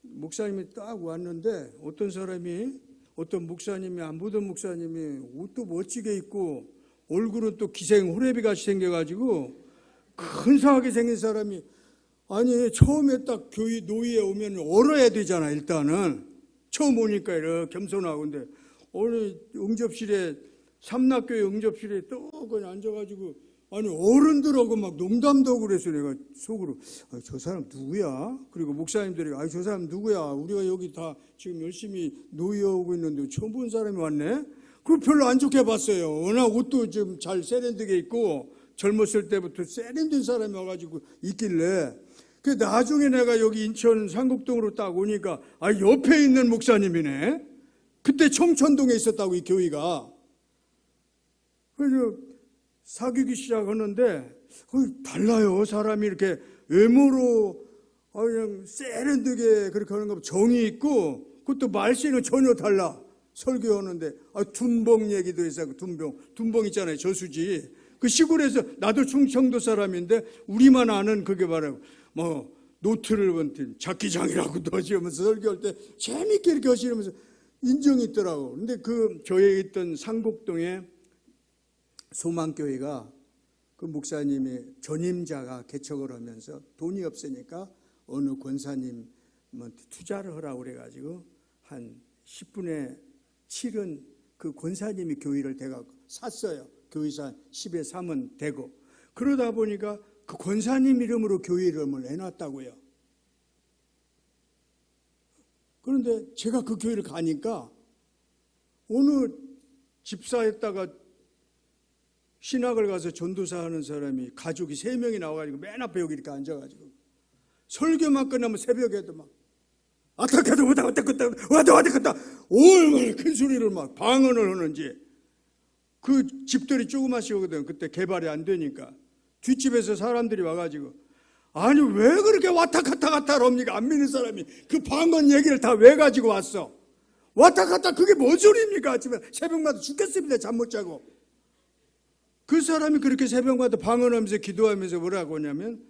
Speaker 2: 목사님이 딱 왔는데 어떤 목사님이 안 보던 목사님이 옷도 멋지게 입고 얼굴은 또 기생 호레비같이 생겨가지고 근사하게 생긴 사람이 아니 처음에 딱 교회 노예에 오면 얼어야 되잖아. 일단은 처음 오니까 이렇게 겸손하고 근데 어느 응접실에 삼락교회 응접실에 또 그냥 앉아가지고 아니 어른들하고 막 농담도 하고 그래서 내가 속으로 저 사람 누구야? 그리고 목사님들이 저 사람 누구야? 우리가 여기 다 지금 열심히 노예하고 있는데 처음 본 사람이 왔네? 그걸 별로 안 좋게 봤어요. 워낙 옷도 좀 잘 세련되게 입고 젊었을 때부터 세련된 사람이 와가지고 있길래 그 나중에 내가 여기 인천 상곡동으로 딱 오니까 옆에 있는 목사님이네. 그때 청천동에 있었다고 이 교회가. 그래서 사귀기 시작하는데 달라요. 사람이 이렇게 외모로 그냥 세련되게 그렇게 하는 거 정이 있고 그것도 말씨는 전혀 달라. 설교하는데 둔봉 얘기도 해서 둔봉 있잖아요. 저수지. 그 시골에서 나도 충청도 사람인데 우리만 아는 그게 바로 뭐 노트를 본튼 작기장이라고도 하시면서 설교할 때 재밌게 이렇게 하시면서 인정이 있더라고. 근데 그 교회에 있던 상곡동에 소망교회가 그 목사님이 전임자가 개척을 하면서 돈이 없으니까 어느 권사님한테 투자를 하라고 그래가지고 한 10분의 7은 그 권사님이 교회를 대가 샀어요. 교회사 10의 3은 되고. 그러다 보니까 그 권사님 이름으로 교회 이름을 내놨다고요. 그런데 제가 그 교회를 가니까 어느 집사였다가 신학을 가서 전도사 하는 사람이 가족이 3명이 나와가지고 맨 앞에 여기 이렇게 앉아가지고 설교만 끝나면 새벽에도 막 아타카도 왔다 얼마나 큰 소리를 막 방언을 하는지. 그 집들이 조그마시거든. 그때 개발이 안 되니까 뒷집에서 사람들이 와가지고 아니 왜 그렇게 왔다 갔다 합니까? 안 믿는 사람이 그 방언 얘기를 다 왜 가지고 왔어? 왔다 갔다 그게 뭔 소리입니까? 아침에 새벽마다 죽겠습니다. 잠 못 자고. 그 사람이 그렇게 새벽마다 방언하면서 기도하면서 뭐라고 하냐면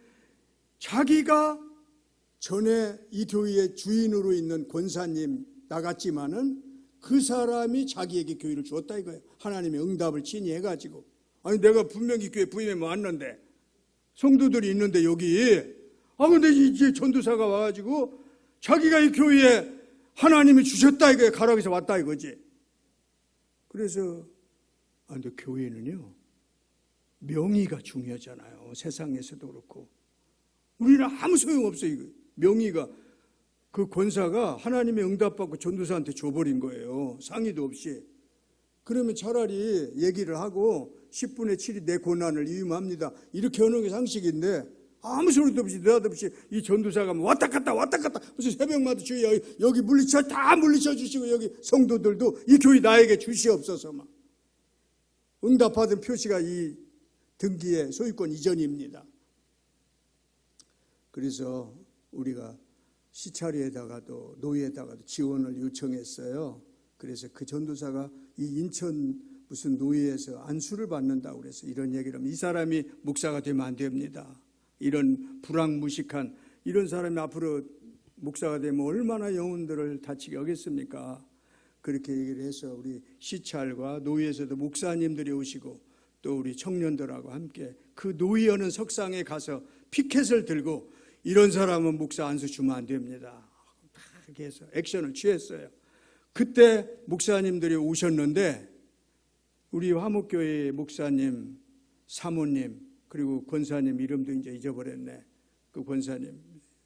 Speaker 2: 자기가 전에 이 교회의 주인으로 있는 권사님 나갔지만은 그 사람이 자기에게 교회를 주었다 이거예요. 하나님의 응답을 진이해가지고. 아니 내가 분명히 교회 부임에 왔는데 성도들이 있는데 여기 근데 이제 전도사가 와가지고 자기가 이 교회에 하나님이 주셨다 이거예요. 가라고 해서 왔다 이거지. 그래서 근데 교회는요 명의가 중요하잖아요. 세상에서도 그렇고 우리는 아무 소용없어요. 이거 명의가. 그 권사가 하나님의 응답받고 전도사한테 줘버린 거예요. 상의도 없이. 그러면 차라리 얘기를 하고 10분의 7이 내 고난을 이음합니다. 이렇게 하는 게 상식인데 아무 소리도 없이 느닷없이 이 전도사가 왔다 갔다 무슨 새벽마다 주여 여기 다 물리쳐 주시고 여기 성도들도 이 교회 나에게 주시옵소서 막. 응답받은 표시가 이 등기의 소유권 이전입니다. 그래서 우리가 시찰에다가도 노예에다가도 지원을 요청했어요. 그래서 그 전도사가 이 인천 무슨 노예에서 안수를 받는다고 그래서 이런 얘기를 하면 이 사람이 목사가 되면 안 됩니다. 이런 불황무식한 이런 사람이 앞으로 목사가 되면 얼마나 영혼들을 다치게 하겠습니까? 그렇게 얘기를 해서 우리 시찰과 노예에서도 목사님들이 오시고 또 우리 청년들하고 함께 그 노예하는 석상에 가서 피켓을 들고 이런 사람은 목사 안수 주면 안 됩니다. 이렇게 해서 액션을 취했어요. 그때 목사님들이 오셨는데 우리 화목교회 목사님, 사모님 그리고 권사님 이름도 이제 잊어버렸네. 그 권사님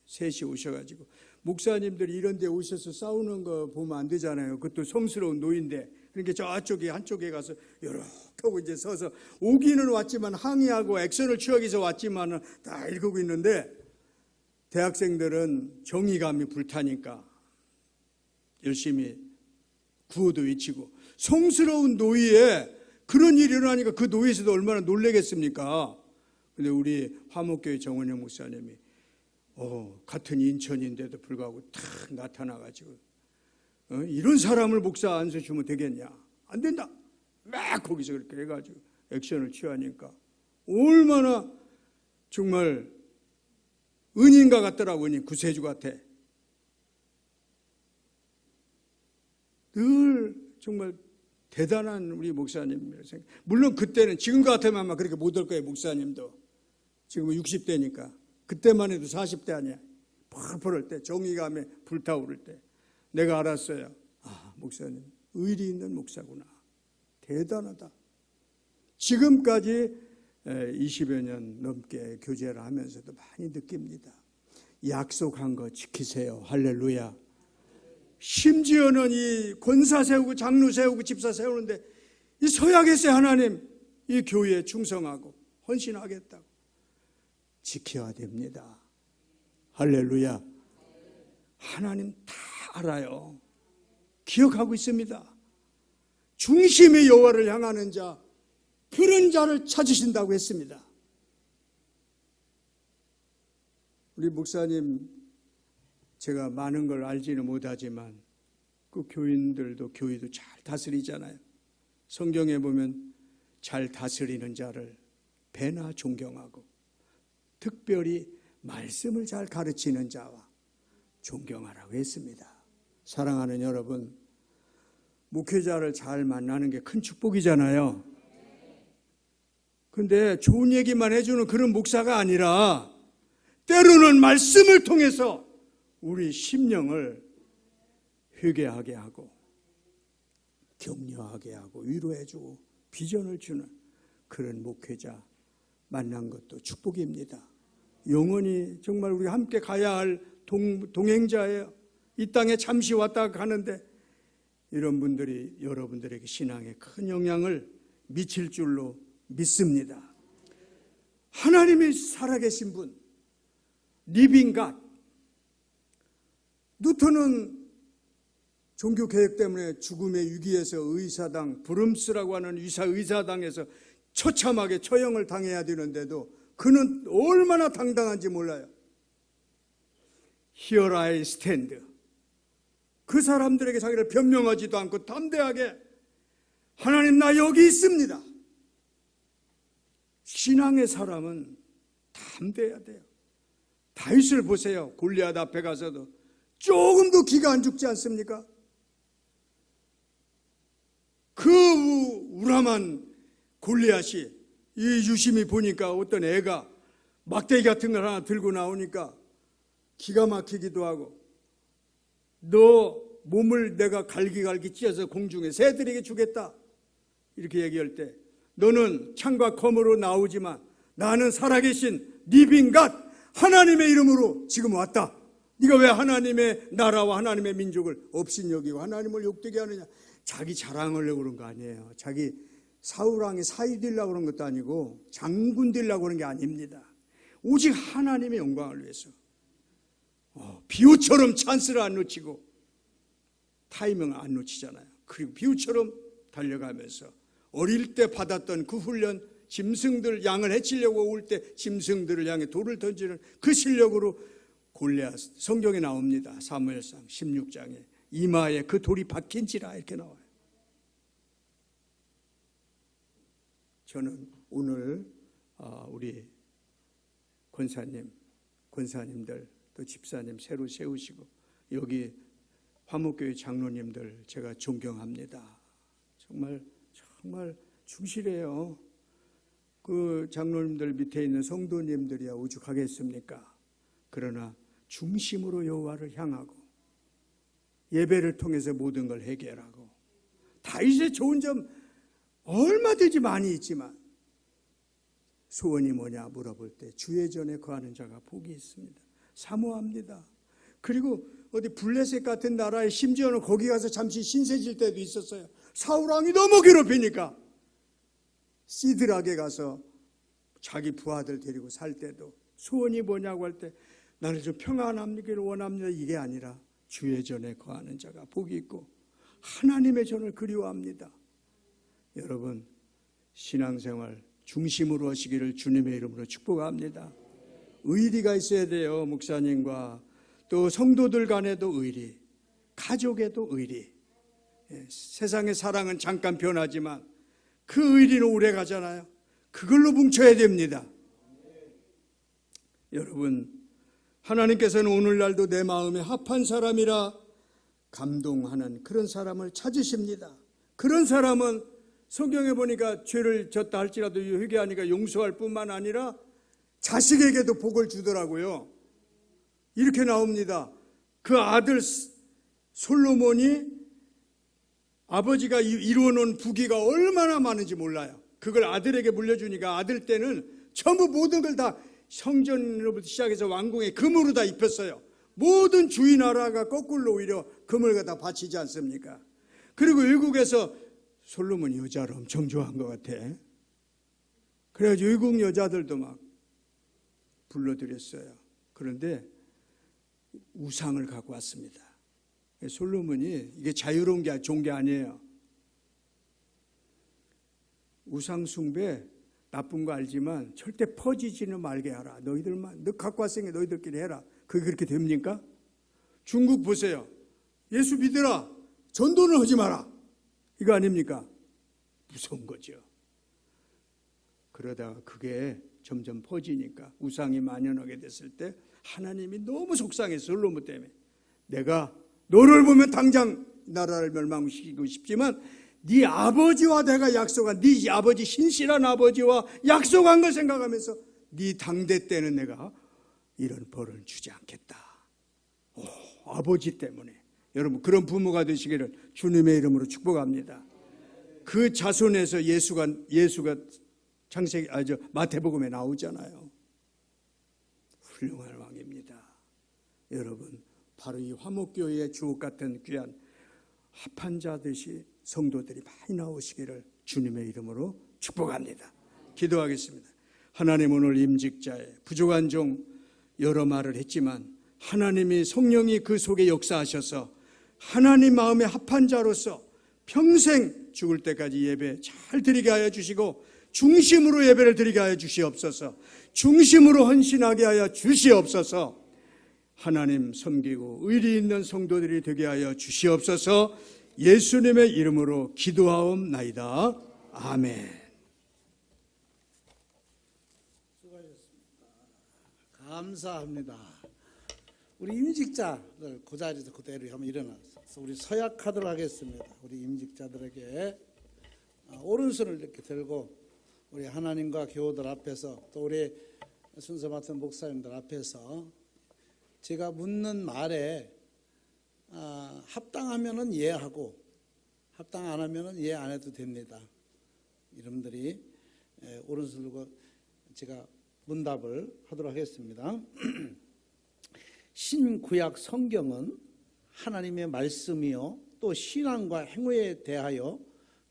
Speaker 2: 셋이 오셔가지고 목사님들이 이런 데 오셔서 싸우는 거 보면 안 되잖아요. 그것도 성스러운 노인데 그러니까 저쪽에 한쪽에 가서 이렇게 하고 이제 서서 오기는 왔지만 항의하고 액션을 취하기 위해서 왔지만 다 읽고 있는데 대학생들은 정의감이 불타니까 열심히 구호도 외치고 성스러운 노예에 그런 일이 일어나니까 그 노예에서도 얼마나 놀라겠습니까? 근데 우리 화목교회 정원영 목사님이 같은 인천인데도 불구하고 탁 나타나가지고 이런 사람을 목사 안수 주면 되겠냐? 안 된다. 막 거기서 그렇게 해가지고 액션을 취하니까 얼마나 정말 은인과 같더라고. 은인, 구세주 같아. 늘 정말 대단한 우리 목사님이라고 생각. 물론 그때는 지금 같으면 아마 그렇게 못 할 거예요. 목사님도 지금은 60대니까 그때만 해도 40대 아니야. 펄펄 할 때 정의감에 불타오를 때 내가 알았어요. 목사님 의리 있는 목사구나. 대단하다. 지금까지 20여 년 넘게 교제를 하면서도 많이 느낍니다. 약속한 거 지키세요. 할렐루야. 심지어는 이 권사 세우고 장로 세우고 집사 세우는데 이 서약했어요. 하나님 이 교회에 충성하고 헌신하겠다고. 지켜야 됩니다. 할렐루야. 하나님 다 알아요. 기억하고 있습니다. 중심의 여호와를 향하는 자, 그런 자를 찾으신다고 했습니다. 우리 목사님, 제가 많은 걸 알지는 못하지만 그 교인들도 교회도 잘 다스리잖아요. 성경에 보면 잘 다스리는 자를 배나 존경하고 특별히 말씀을 잘 가르치는 자와 존경하라고 했습니다. 사랑하는 여러분, 목회자를 잘 만나는 게 큰 축복이잖아요. 그런데 좋은 얘기만 해주는 그런 목사가 아니라 때로는 말씀을 통해서 우리 심령을 회개하게 하고 격려하게 하고 위로해주고 비전을 주는 그런 목회자 만난 것도 축복입니다. 영원히 정말 우리 함께 가야 할 동행자예요. 이 땅에 잠시 왔다 가는데 이런 분들이 여러분들에게 신앙에 큰 영향을 미칠 줄로 믿습니다. 하나님이 살아계신 분, 리빙 갓. 뉴턴은 종교개혁 때문에 죽음의 위기에서 의사당, 브룸스라고 하는 의사당에서 처참하게 처형을 당해야 되는데도 그는 얼마나 당당한지 몰라요. Here I stand. 그 사람들에게 자기를 변명하지도 않고 담대하게 하나님 나 여기 있습니다. 신앙의 사람은 담대해야 돼요. 다윗을 보세요. 골리앗 앞에 가서도 조금도 기가 안 죽지 않습니까? 그 우람한 골리앗이 이 유심히 보니까 어떤 애가 막대기 같은 걸 하나 들고 나오니까 기가 막히기도 하고 너 몸을 내가 갈기갈기 찢어서 공중에 새들에게 주겠다 이렇게 얘기할 때 너는 창과 검으로 나오지만 나는 살아계신 리빙 갓 하나님의 이름으로 지금 왔다. 네가 왜 하나님의 나라와 하나님의 민족을 업신여기고 하나님을 욕되게 하느냐. 자기 자랑하려고 그런 거 아니에요. 자기 사울왕이 사위 되려고 그런 것도 아니고 장군 되려고 그런 게 아닙니다. 오직 하나님의 영광을 위해서 비유처럼 찬스를 안 놓치고 타이밍을 안 놓치잖아요. 그리고 비유처럼 달려가면서 어릴 때 받았던 그 훈련, 짐승들 양을 해치려고 올 때 짐승들을 향해 돌을 던지는 그 실력으로 골리앗 성경에 나옵니다. 사무엘상 16장에 이마에 그 돌이 박힌지라 이렇게 나와요. 저는 오늘 우리 권사님들 또 집사님 새로 세우시고 여기 화목교회 장로님들 제가 존경합니다. 정말 충실해요. 그 장로님들 밑에 있는 성도님들이야 오죽하겠습니까? 그러나 중심으로 여호와를 향하고 예배를 통해서 모든 걸 해결하고 다윗의 좋은 점 얼마든지 많이 있지만 소원이 뭐냐 물어볼 때 주의 전에 거하는 자가 복이 있습니다. 사모합니다. 그리고 어디 블레셋 같은 나라에 심지어는 거기 가서 잠시 신세질 때도 있었어요. 사울왕이 너무 괴롭히니까 시드락에 가서 자기 부하들 데리고 살 때도 소원이 뭐냐고 할 때 나는 좀 평안함이기를 원합니다. 이게 아니라 주의 전에 거하는 자가 복이 있고 하나님의 전을 그리워합니다. 여러분 신앙생활 중심으로 하시기를 주님의 이름으로 축복합니다. 의리가 있어야 돼요. 목사님과 또 성도들 간에도 의리, 가족에도 의리. 세상의 사랑은 잠깐 변하지만 그 의리는 오래 가잖아요. 그걸로 뭉쳐야 됩니다. 여러분 하나님께서는 오늘날도 내 마음에 합한 사람이라 감동하는 그런 사람을 찾으십니다. 그런 사람은 성경에 보니까 죄를 졌다 할지라도 회개하니까 용서할 뿐만 아니라 자식에게도 복을 주더라고요. 이렇게 나옵니다. 그 아들 솔로몬이 아버지가 이루어놓은 부귀가 얼마나 많은지 몰라요. 그걸 아들에게 물려주니까 아들 때는 전부 모든 걸 다 성전으로부터 시작해서 왕궁에 금으로 다 입혔어요. 모든 주인 나라가 거꾸로 오히려 금을 갖다 바치지 않습니까? 그리고 외국에서 솔로몬이 여자를 엄청 좋아한 것 같아. 그래가지고 외국 여자들도 막 불러들였어요. 그런데 우상을 갖고 왔습니다. 솔로몬이 이게 자유로운 게 좋은 게 아니에요. 우상 숭배 나쁜 거 알지만 절대 퍼지지는 말게 하라. 너희들만 너 갖고 왔으니까 너희들끼리 해라. 그게 그렇게 됩니까? 중국 보세요. 예수 믿으라. 전도는 하지 마라. 이거 아닙니까? 무서운 거죠. 그러다가 그게 점점 퍼지니까 우상이 만연하게 됐을 때 하나님이 너무 속상해서 솔로몬 때문에 내가 너를 보면 당장 나라를 멸망시키고 싶지만 네 아버지와 내가 약속한 네 아버지 신실한 아버지와 약속한 걸 생각하면서 네 당대 때는 내가 이런 벌을 주지 않겠다. 아버지 때문에. 여러분 그런 부모가 되시기를 주님의 이름으로 축복합니다. 그 자손에서 예수가 창세기 마태복음에 나오잖아요. 훌륭한 왕입니다. 여러분 바로 이 화목교회의 주옥 같은 귀한 합한 자듯이 성도들이 많이 나오시기를 주님의 이름으로 축복합니다. 기도하겠습니다. 하나님 오늘 임직자의 부족한 종 여러 말을 했지만 하나님이 성령이 그 속에 역사하셔서 하나님 마음에 합한 자로서 평생 죽을 때까지 예배 잘 드리게 하여 주시고 중심으로 예배를 드리게 하여 주시옵소서. 중심으로 헌신하게 하여 주시옵소서. 하나님 섬기고 의리 있는 성도들이 되게 하여 주시옵소서. 예수님의 이름으로 기도하옵나이다. 아멘.
Speaker 1: 수고하셨습니다. 감사합니다. 우리 임직자들 그 자리에서 그대로 한번 일어나서 우리 서약하도록 하겠습니다. 우리 임직자들에게 오른손을 이렇게 들고 우리 하나님과 교우들 앞에서 또 우리 순서 맡은 목사님들 앞에서 제가 묻는 말에 합당하면은 예하고 합당 안 하면은 예 안 해도 됩니다. 여러분들이 오른손 들고 제가 문답을 하도록 하겠습니다. 신구약 성경은 하나님의 말씀이요 또 신앙과 행위에 대하여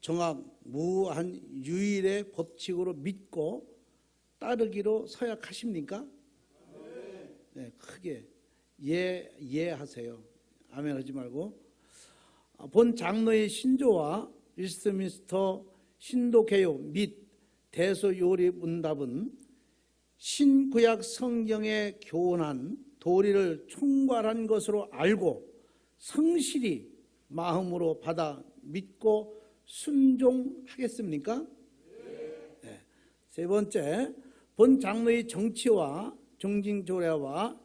Speaker 1: 정확무한 유일의 법칙으로 믿고 따르기로 서약하십니까? 네, 크게 예 하세요. 아멘 하지 말고. 본 장로의 신조와 웨스트민스터 신도개요 및 대소요리 문답은 신구약 성경에 교훈한 도리를 총괄한 것으로 알고 성실히 마음으로 받아 믿고 순종하겠습니까? 네. 세 번째, 본 장로의 정치와 권징조례와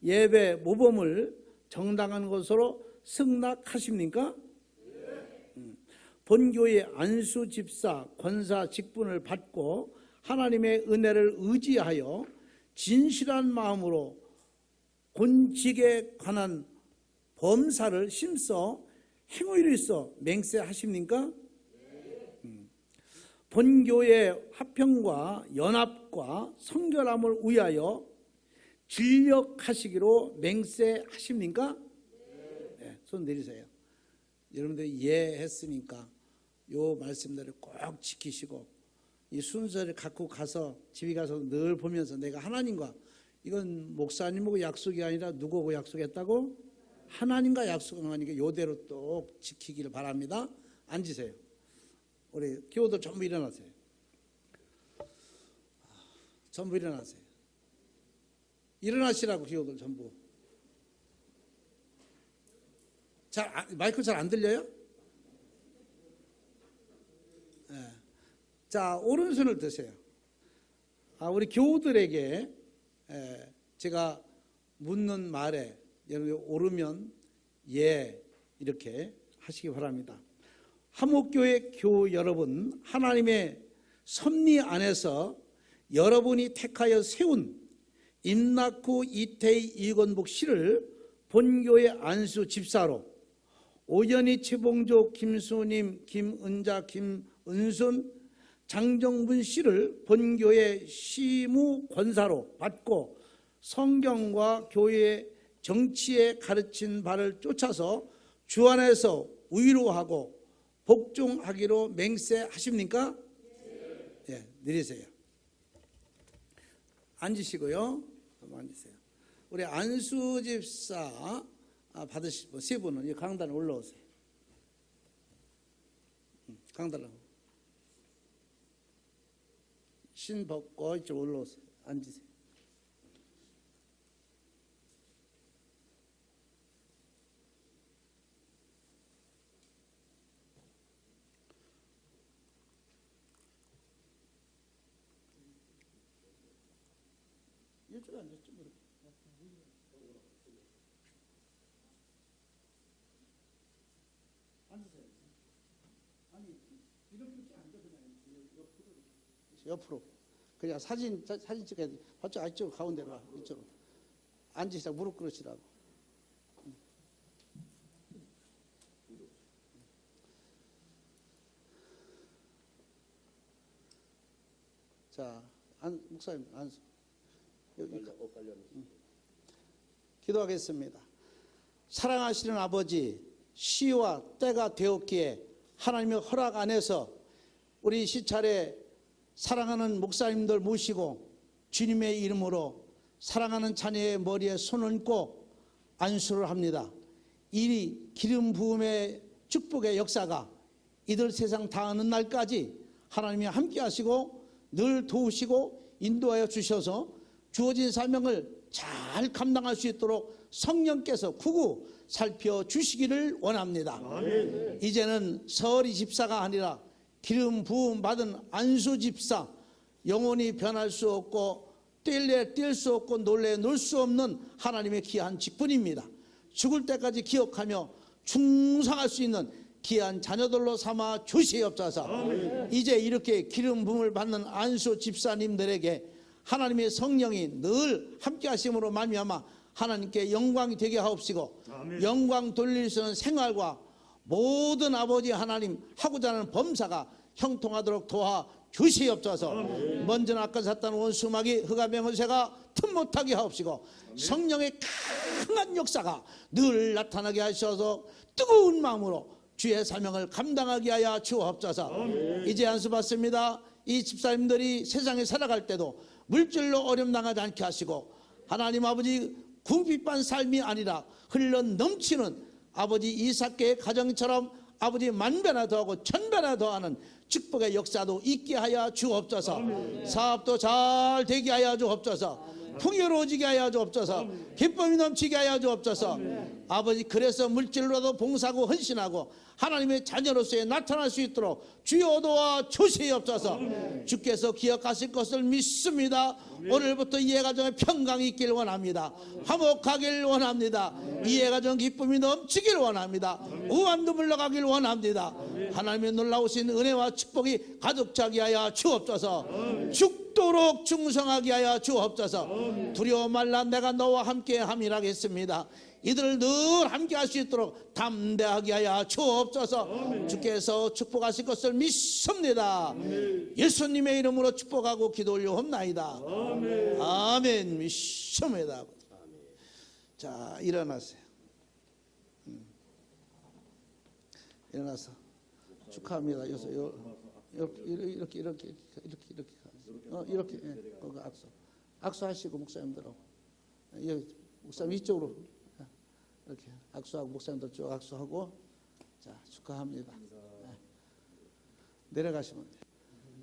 Speaker 1: 예배 모범을 정당한 것으로 승낙하십니까? 본교의 안수 집사 권사 직분을 받고 하나님의 은혜를 의지하여 진실한 마음으로 본직에 관한 범사를 심써 행위로 있어 맹세하십니까? 본교의 화평과 연합과 성결함을 위하여 진력하시기로 맹세하십니까? 네, 손 내리세요. 여러분들이 예 했으니까 요 말씀들을 꼭 지키시고 이 순서를 갖고 가서 집에 가서 늘 보면서 내가 하나님과 이건 목사님하고 약속이 아니라 누구하고 약속했다고? 하나님과 약속하니까 요대로 또 지키기를 바랍니다. 앉으세요. 우리 교우들 전부 일어나세요. 전부 일어나세요. 일어나시라고 교우들 전부. 마이크 잘 안 들려요? 네. 자, 오른손을 드세요. 우리 교우들에게 제가 묻는 말에 여러분이 옳으면 예 이렇게 하시기 바랍니다. 화목교회 교우 여러분, 하나님의 섭리 안에서 여러분이 택하여 세운 임낙후 이태희 이건복 씨를 본교회 안수 집사로 오연희, 최봉조, 김수님, 김은자, 김은순, 장정분 씨를 본교의 시무 권사로 받고 성경과 교회 정치에 가르친 바를 쫓아서 주 안에서 위로하고 복종하기로 맹세하십니까? 예, 내리세요. 앉으시고요. 앉으세요. 우리 안수 집사 받으실 분 세 분은 이 강단에 올라오세요. 강단에 신 벗고 이쪽 올라오세요. 앉으세요. 이쪽에 앉았죠. 앉으세요. 아니 이렇게 앉아 그냥 옆으로. 그냥 사진 찍어야 돼. 저쪽 이쪽 가운데로 와. 이쪽으로. 앉으시라고 무릎 꿇으시라고. 자, 목사님 안수. 기도하겠습니다. 사랑하시는 아버지, 시와 때가 되었기에 하나님의 허락 안에서 우리 시찰에 사랑하는 목사님들 모시고 주님의 이름으로 사랑하는 자녀의 머리에 손을 얹고 안수를 합니다. 이 기름 부음의 축복의 역사가 이들 세상 닿는 날까지 하나님이 함께 하시고 늘 도우시고 인도하여 주셔서 주어진 사명을 잘 감당할 수 있도록 성령께서 구구 살펴주시기를 원합니다. 아멘. 이제는 서리 집사가 아니라 기름 부음 받은 안수 집사, 영원히 변할 수 없고 뛸래 뛸 수 없고 놀래 놀 수 없는 하나님의 귀한 직분입니다. 죽을 때까지 기억하며 충성할 수 있는 귀한 자녀들로 삼아 주시옵소서. 아멘. 이제 이렇게 기름 부음을 받는 안수 집사님들에게 하나님의 성령이 늘 함께 하심으로 말미암아 하나님께 영광이 되게 하옵시고 아멘. 영광 돌릴 수 있는 생활과 모든 아버지 하나님 하고자 하는 범사가 형통하도록 도와 주시옵소서. 아멘. 먼저 아까 샀던 원수마귀 흑암병원세가 틈 못하게 하옵시고 아멘. 성령의 강한 역사가 늘 나타나게 하셔서 뜨거운 마음으로 주의 사명을 감당하게 하여 주옵소서. 아멘. 이제 안수받습니다. 이 집사님들이 세상에 살아갈 때도 물질로 어려움 당하지 않게 하시고 하나님 아버지 궁핍한 삶이 아니라 흘러 넘치는 아버지 이삭계의 가정처럼 아버지 만배나 더하고 천배나 더하는 축복의 역사도 있게 하여 주옵소서. 아멘. 사업도 잘 되게 하여 주옵소서. 풍요로워지게 하여 주옵소서. 기쁨이 넘치게 하여 주옵소서. 아멘. 아버지 그래서 물질로도 봉사하고 헌신하고 하나님의 자녀로서의 나타날 수 있도록 주여 도와 주시옵소서. 아멘. 주께서 기억하실 것을 믿습니다. 아멘. 오늘부터 이해 가정에 평강이 있길 원합니다. 아멘. 화목하길 원합니다. 아멘. 이해 가정 기쁨이 넘치길 원합니다. 아멘. 우환도 물러가길 원합니다. 아멘. 하나님의 놀라우신 은혜와 축복이 가득 차게 하여 주옵소서. 아멘. 죽도록 충성하게 하여 주옵소서. 아멘. 두려워 말라 내가 너와 함께 함이라겠습니다. 이들을 늘 함께 할 수 있도록 담대하게 하여 주옵소서. 아멘. 주께서 축복하실 것을 믿습니다. 아멘. 예수님의 이름으로 축복하고 기도 올려옵나이다. 아멘. 아멘. 믿습니다. 아멘. 자, 일어나세요. 일어나서 축하합니다. 이렇게 악수하시고 목사님들하고 목사님 이쪽으로 이렇게 악수하고 목사님들 쭉 악수하고 자 축하합니다. 네. 내려가시면 돼요.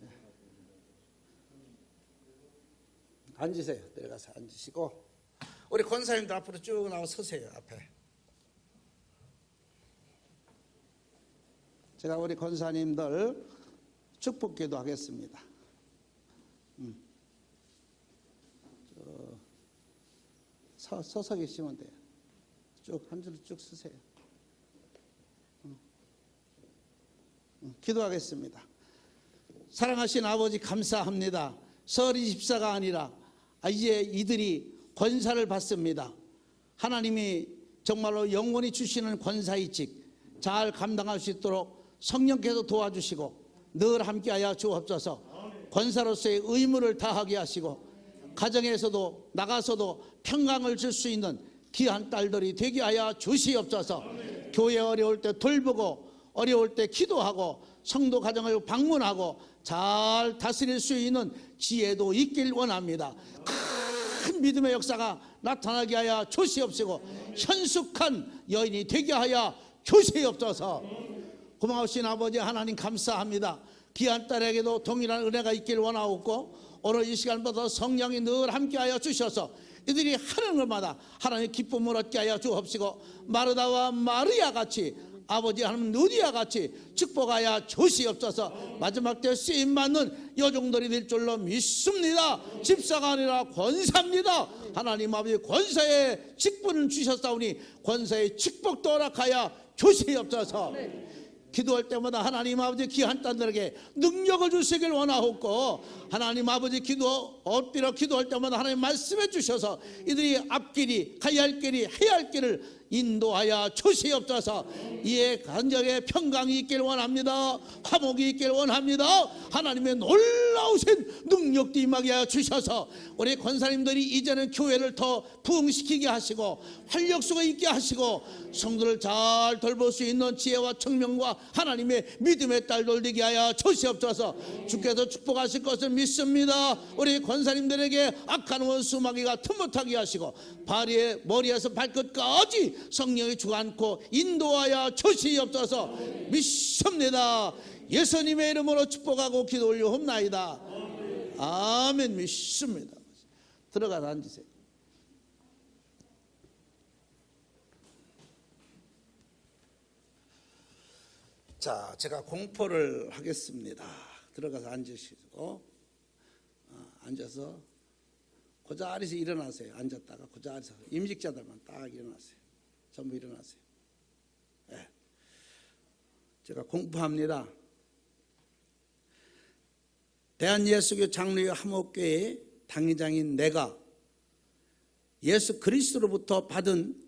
Speaker 1: 네. 앉으세요. 내려가서 앉으시고 우리 권사님들 앞으로 쭉 나와 서세요. 앞에 제가 우리 권사님들 축복기도 하겠습니다. 서서 계시면 돼요. 쭉 한 줄로 쭉 쓰세요. 기도하겠습니다. 사랑하신 아버지 감사합니다. 서리 집사가 아니라 이제 이들이 권사를 받습니다. 하나님이 정말로 영원히 주시는 권사이직 잘 감당할 수 있도록 성령께서 도와주시고 늘 함께하여 주옵소서. 권사로서의 의무를 다하게 하시고 가정에서도 나가서도 평강을 줄 수 있는 귀한 딸들이 되게 하여 주시옵소서. 교회 어려울 때 돌보고 어려울 때 기도하고 성도 가정을 방문하고 잘 다스릴 수 있는 지혜도 있길 원합니다. 큰 믿음의 역사가 나타나게 하여 주시옵시고 현숙한 여인이 되게 하여 주시옵소서. 고마우신 아버지 하나님 감사합니다. 귀한 딸에게도 동일한 은혜가 있길 원하옵고 오늘 이 시간부터 성령이 늘 함께하여 주셔서 이들이 하는 것마다 하나님의 기쁨을 얻게 하여 주옵시고 마르다와 마리아 같이 아버지 하나님 누디와 같이 축복하여 주시옵소서. 마지막 때 쓰임받는 여종들이 될 줄로 믿습니다. 집사가 아니라 권사입니다. 하나님 아버지 권사의 직분을 주셨사오니 권사의 축복도 허락하여 주시옵소서. 기도할 때마다 하나님 아버지 귀한 딸들에게 능력을 주시길 원하옵고 하나님 아버지 엎드려 기도할 때마다 하나님 말씀해 주셔서 이들이 앞길이 가야 할 길이 해야 할 길을 인도하여 주시옵소서. 이에 간절의 평강이 있길 원합니다. 화목이 있길 원합니다. 하나님의 놀라우신 능력도 임하게 하여 주셔서 우리 권사님들이 이제는 교회를 더 부흥시키게 하시고 활력소가 있게 하시고 성도를 잘 돌볼 수 있는 지혜와 청명과 하나님의 믿음의 딸들 되게 하여 주시옵소서. 주께서 축복하실 것을 믿습니다. 우리 권사님들에게 악한 원수 마귀가 틈못하게 하시고 발의 머리에서 발끝까지 성령이 주관코 인도하여 주시옵소서. 믿습니다. 예수님의 이름으로 축복하고 기도 올려옵나이다. 아멘. 믿습니다. 들어가서 앉으세요. 자, 제가 공포를 하겠습니다. 들어가서 앉으시고 앉아서 그 자리에서 일어나세요. 앉았다가 그 자리에서 임직자들만 딱 일어나세요. 전부 일어나세요. 네. 제가 공포합니다. 대한예수교 장로교 화목교회 당회장인 내가 예수 그리스도로부터 받은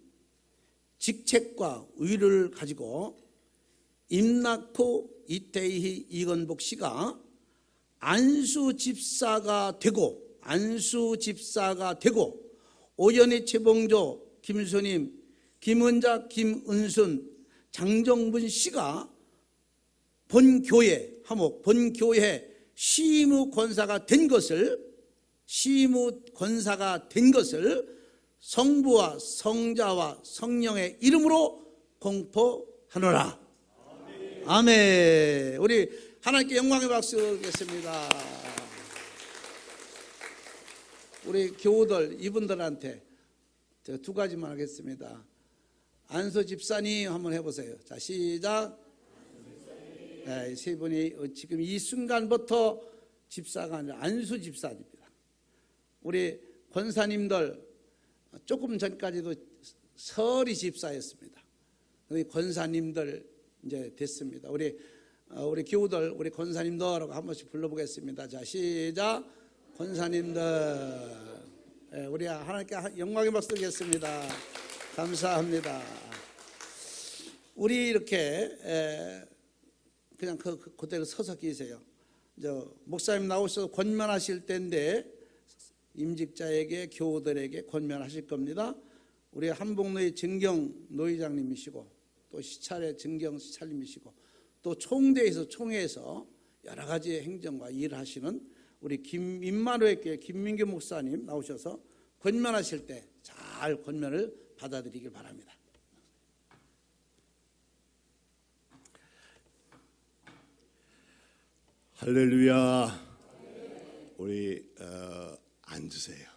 Speaker 1: 직책과 의를 가지고 임낙포 이태희 이건복 씨가 안수 집사가 되고 오연희 최봉조 김순임 김은자 김은순 장정분 씨가 본교회 화목 본교회 시무 권사가 된 것을 성부와 성자와 성령의 이름으로 공포하노라. 아멘. 우리 하나님께 영광의 박수 드리겠습니다. 우리 교우들 이분들한테 제가 두 가지만 하겠습니다. 안수 집사님 한번 해보세요. 자, 시작. 네, 세 분이 지금 이 순간부터 집사가 아니라 안수 집사입니다. 우리 권사님들 조금 전까지도 설이 집사였습니다. 권사님들 이제 됐습니다. 우리 교우들, 우리 권사님들하고 한 번씩 불러보겠습니다. 자, 시작. 권사님들, 우리 하나님께 영광의 박수 드리겠습니다. 감사합니다. 우리 이렇게 그냥 그대로 서서 계세요. 목사님 나오셔서 권면하실 때인데 임직자에게 교우들에게 권면하실 겁니다. 우리 한복로의 정경 노회장님이시고 또 시찰의 정경 시찰님이시고 또 총회에서 여러 가지 행정과 일을 하시는 우리 임마누엘 교회 김민규 목사님 나오셔서 권면하실 때 잘 권면을 받아들이길 바랍니다.
Speaker 3: 할렐루야. 우리 앉으세요.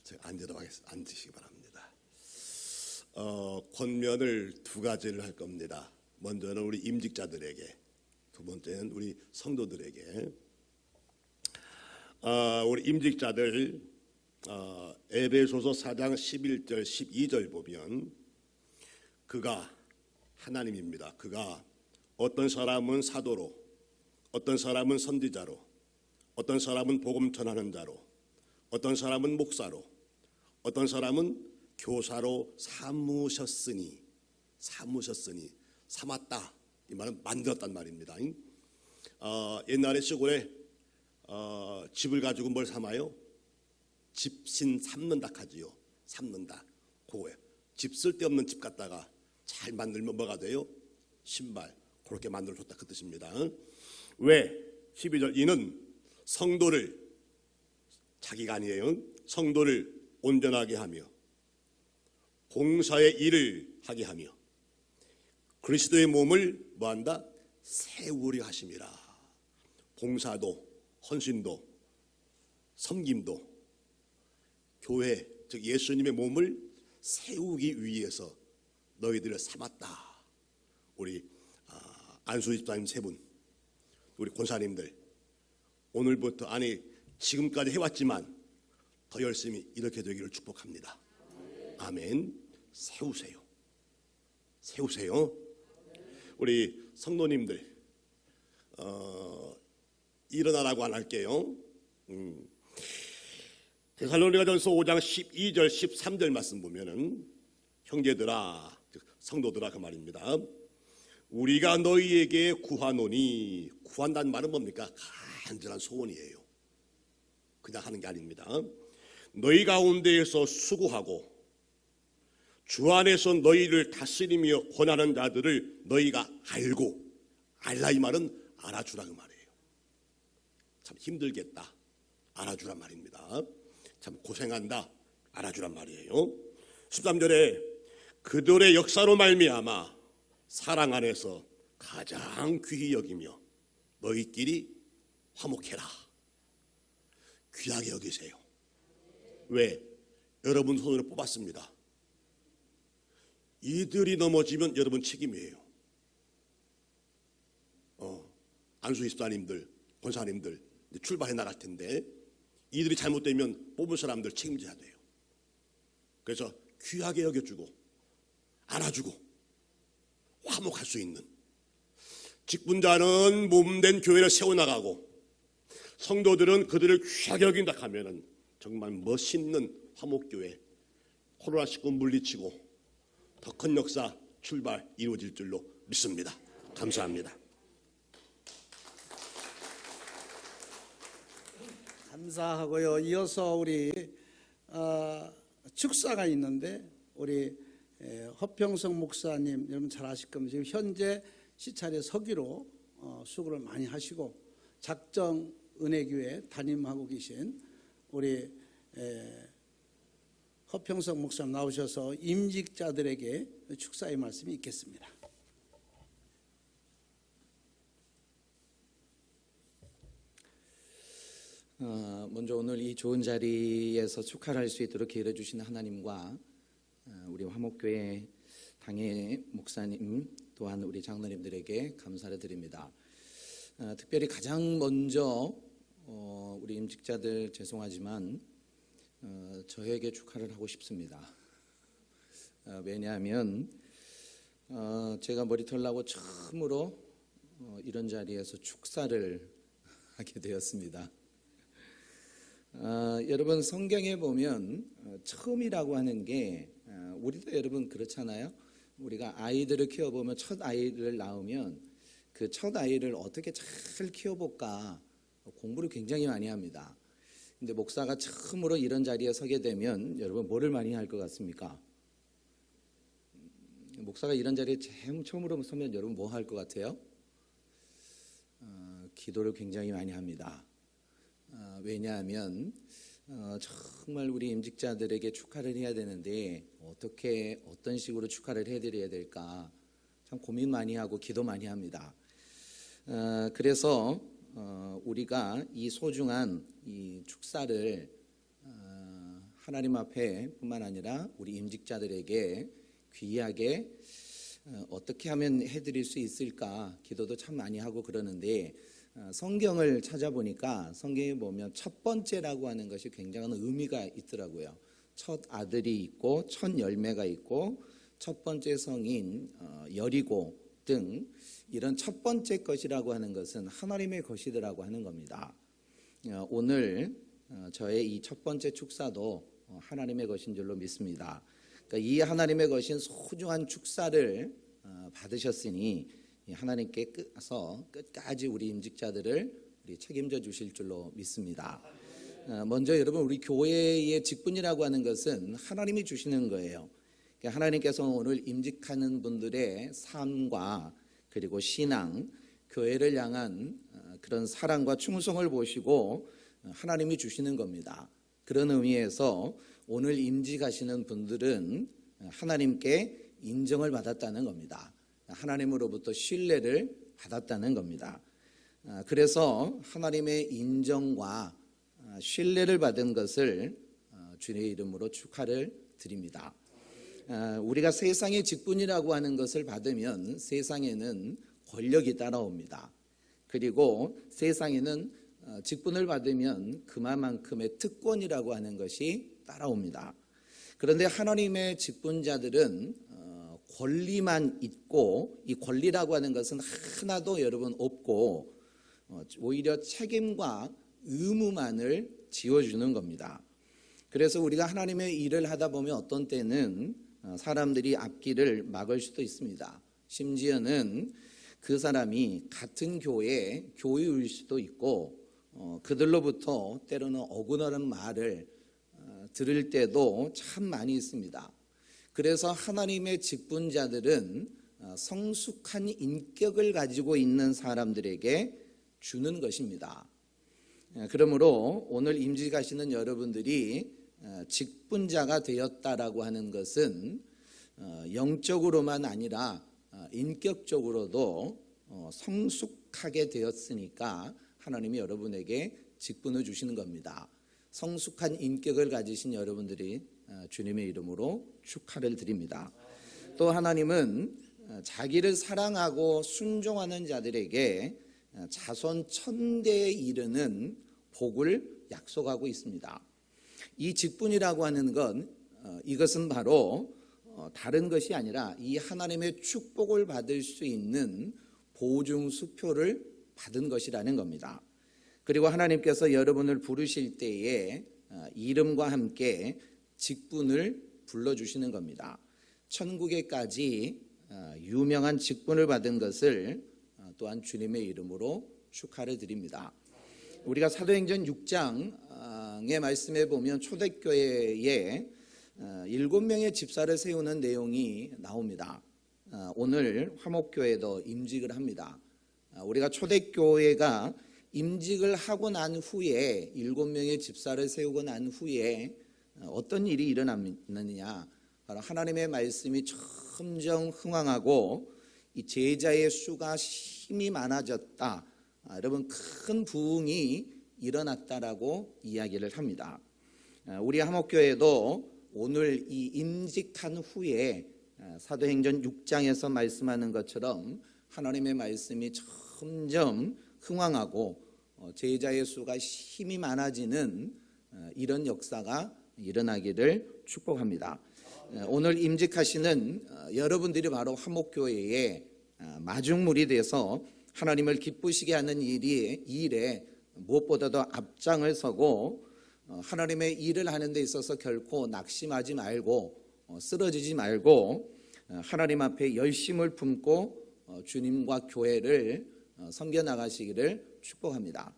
Speaker 3: 제가 앉도록 하겠습니다. 앉으시기 바랍니다. 권면을 두 가지를 할 겁니다. 먼저는 우리 임직자들에게, 두 번째는 우리 성도들에게. 우리 임직자들 에베소서 4장 11절 12절 보면 그가 하나님입니다. 그가 어떤 사람은 사도로, 어떤 사람은 선지자로, 어떤 사람은 복음 전하는 자로, 어떤 사람은 목사로, 어떤 사람은 교사로 삼으셨으니 삼으셨으니 삼았다 이 말은 만들었단 말입니다. 옛날에 시골에 집을 가지고 뭘 삼아요? 집신 삼는다 하지요. 삼는다. 그거예요. 집 쓸데없는 집 갖다가 잘 만들면 뭐가 돼요? 신발. 그렇게 만들어줬다 그 뜻입니다. 왜? 12절 이는 성도를 자기가 아니에요. 성도를 온전하게 하며 봉사의 일을 하게 하며 그리스도의 몸을 뭐한다? 세우려 하심이라. 봉사도 헌신도 섬김도 교회 즉 예수님의 몸을 세우기 위해서 너희들을 삼았다. 우리 안수 집사님 세 분, 우리 권사님들 오늘부터 아니 지금까지 해왔지만 더 열심히 이렇게 되기를 축복합니다. 아멘. 세우세요. 세우세요. 우리 성도님들 일어나라고 안 할게요. 데살로니가전서 5장 12절 13절 말씀 보면은 형제들아 성도들아 그 말입니다. 우리가 너희에게 구하노니 구한다는 말은 뭡니까? 간절한 소원이에요. 그냥 하는 게 아닙니다. 너희 가운데에서 수고하고 주 안에서 너희를 다스리며 권하는 자들을 너희가 알고 알라 이 말은 알아주라 그 말이에요. 참 힘들겠다 알아주란 말입니다. 참 고생한다 알아주란 말이에요. 13절에 그들의 역사로 말미암아 사랑 안에서 가장 귀히 여기며 너희끼리 화목해라. 귀하게 여기세요. 왜? 여러분 손으로 뽑았습니다. 이들이 넘어지면 여러분 책임이에요. 안수 집사님들, 권사님들 출발해 나갈 텐데 이들이 잘못되면 뽑은 사람들 책임져야 돼요. 그래서 귀하게 여겨주고 안아주고 화목할 수 있는 직분자는 몸된 교회를 세워나가고 성도들은 그들을 귀하게 여긴다 하면은 정말 멋있는 화목교회 코로나19 물리치고 더 큰 역사 출발 이루어질 줄로 믿습니다. 감사합니다.
Speaker 1: 감사하고요. 이어서 우리 축사가 있는데 우리 허평성 목사님 여러분 잘 아실 겁니다. 지금 현재 시찰에 서기로 수고를 많이 하시고 작정 은혜교회 담임하고 계신 우리 허평성 목사님 나오셔서 임직자들에게 축사의 말씀이 있겠습니다.
Speaker 4: 먼저 오늘 이 좋은 자리에서 축하를 할 수 있도록 기회를 주신 하나님과 우리 화목교회 당의 목사님 또한 우리 장로님들에게 감사를 드립니다. 특별히 가장 먼저 우리 임직자들 죄송하지만 저에게 축하를 하고 싶습니다. 왜냐하면 제가 머리털 나고 처음으로 이런 자리에서 축사를 하게 되었습니다. 여러분 성경에 보면 처음이라고 하는 게 우리도 여러분 그렇잖아요. 우리가 아이들을 키워보면 첫 아이를 낳으면 그 첫 아이를 어떻게 잘 키워볼까 공부를 굉장히 많이 합니다. 근데 목사가 처음으로 이런 자리에 서게 되면 여러분 뭐를 많이 할 것 같습니까? 목사가 이런 자리에 처음으로 서면 여러분 뭐 할 것 같아요? 기도를 굉장히 많이 합니다. 왜냐하면 정말 우리 임직자들에게 축하를 해야 되는데 어떤 식으로 축하를 해드려야 될까 참 고민 많이 하고 기도 많이 합니다. 그래서 우리가 이 소중한 이 축사를 하나님 앞에 뿐만 아니라 우리 임직자들에게 귀하게 어떻게 하면 해드릴 수 있을까 기도도 참 많이 하고 그러는데 성경을 찾아보니까 성경에 보면 첫 번째라고 하는 것이 굉장한 의미가 있더라고요. 첫 아들이 있고 첫 열매가 있고 첫 번째 성인 여리고 등 이런 첫 번째 것이라고 하는 것은 하나님의 것이더라고 하는 겁니다. 오늘 저의 이 첫 번째 축사도 하나님의 것인 줄로 믿습니다. 그러니까 이 하나님의 거신 소중한 축사를 받으셨으니 하나님께 끝까지 우리 임직자들을 우리 책임져 주실 줄로 믿습니다. 먼저 여러분, 우리 교회의 직분이라고 하는 것은 하나님이 주시는 거예요. 하나님께서 오늘 임직하는 분들의 삶과 그리고 신앙, 교회를 향한 그런 사랑과 충성을 보시고 하나님이 주시는 겁니다. 그런 의미에서 오늘 임직하시는 분들은 하나님께 인정을 받았다는 겁니다. 하나님으로부터 신뢰를 받았다는 겁니다. 그래서 하나님의 인정과 신뢰를 받은 것을 주님의 이름으로 축하를 드립니다. 우리가 세상의 직분이라고 하는 것을 받으면 세상에는 권력이 따라옵니다. 그리고 세상에는 직분을 받으면 그만큼의 특권이라고 하는 것이 따라옵니다. 그런데 하나님의 직분자들은 권리만 있고, 이 권리라고 하는 것은 하나도 여러분 없고 오히려 책임과 의무만을 지어주는 겁니다. 그래서 우리가 하나님의 일을 하다 보면 어떤 때는 사람들이 앞길을 막을 수도 있습니다. 심지어는 그 사람이 같은 교회일 수도 있고 그들로부터 때로는 어긋나는 말을 들을 때도 참 많이 있습니다. 그래서 하나님의 직분자들은 성숙한 인격을 가지고 있는 사람들에게 주는 것입니다. 그러므로 오늘 임직하시는 여러분들이 직분자가 되었다라고 하는 것은 영적으로만 아니라 인격적으로도 성숙하게 되었으니까 하나님이 여러분에게 직분을 주시는 겁니다. 성숙한 인격을 가지신 여러분들이 주님의 이름으로 축하를 드립니다. 또 하나님은 자기를 사랑하고 순종하는 자들에게 자손 1000대에 이르는 복을 약속하고 있습니다. 이 직분이라고 하는 건 이것은 바로 다른 것이 아니라 이 하나님의 축복을 받을 수 있는 보증수표를 받은 것이라는 겁니다. 그리고 하나님께서 여러분을 부르실 때에 이름과 함께 직분을 불러주시는 겁니다. 천국에까지 유명한 직분을 받은 것을 또한 주님의 이름으로 축하를 드립니다. 우리가 사도행전 6장의 말씀에 보면 초대교회에 7명의 집사를 세우는 내용이 나옵니다. 오늘 화목교회도 임직을 합니다. 우리가 초대교회가 임직을 하고 난 후에 7명의 집사를 세우고 난 후에 어떤 일이 일어나느냐, 바로 하나님의 말씀이 점점 흥왕하고 이 제자의 수가 힘이 많아졌다. 여러분, 큰 부흥이 일어났다라고 이야기를 합니다. 우리 화목교회도 오늘 이 임직한 후에 사도행전 6장에서 말씀하는 것처럼 하나님의 말씀이 점점 흥왕하고 제자의 수가 힘이 많아지는 이런 역사가 일어나기를 축복합니다. 오늘 임직하시는 여러분들이 바로 화목교회의 마중물이 돼서 하나님을 기쁘시게 하는 일에 무엇보다도 앞장을 서고 하나님의 일을 하는 데 있어서 결코 낙심하지 말고 쓰러지지 말고 하나님 앞에 열심을 품고 주님과 교회를 섬겨 나가시기를 축복합니다.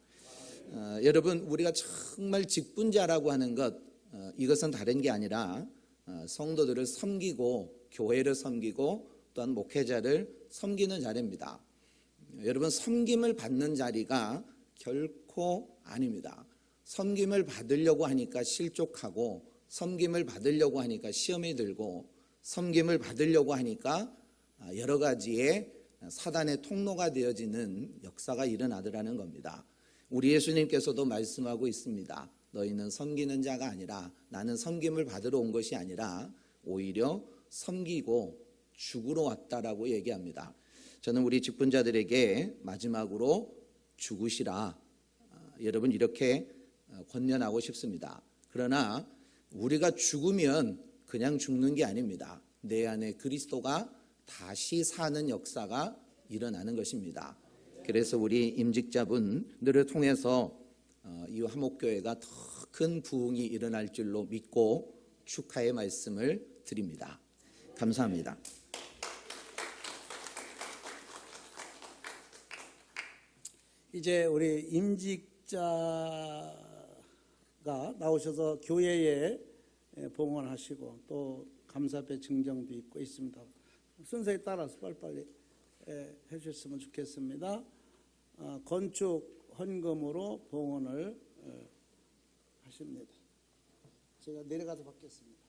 Speaker 4: 여러분, 우리가 정말 직분자라고 하는 것, 이것은 다른 게 아니라 성도들을 섬기고 교회를 섬기고 또한 목회자를 섬기는 자리입니다. 여러분, 섬김을 받는 자리가 결코 아닙니다. 섬김을 받으려고 하니까 실족하고, 섬김을 받으려고 하니까 시험이 들고, 섬김을 받으려고 하니까 여러 가지의 사단의 통로가 되어지는 역사가 일어나더라는 겁니다. 우리 예수님께서도 말씀하고 있습니다. 너희는 섬기는 자가 아니라, 나는 섬김을 받으러 온 것이 아니라 오히려 섬기고 죽으러 왔다라고 얘기합니다. 저는 우리 직분자들에게 마지막으로 죽으시라, 여러분, 이렇게 권면하고 싶습니다. 그러나 우리가 죽으면 그냥 죽는 게 아닙니다. 내 안에 그리스도가 다시 사는 역사가 일어나는 것입니다. 그래서 우리 임직자분들을 통해서 이 화목교회가 더 큰 부흥이 일어날 줄로 믿고 축하의 말씀을 드립니다. 감사합니다.
Speaker 1: 이제 우리 임직자가 나오셔서 교회에 봉헌하시고 또 감사패 증정도 있고 있습니다. 순서에 따라서 빨리빨리 해주셨으면 좋겠습니다. 건축 헌금으로 봉헌을 하십니다. 제가 내려가서 받겠습니다.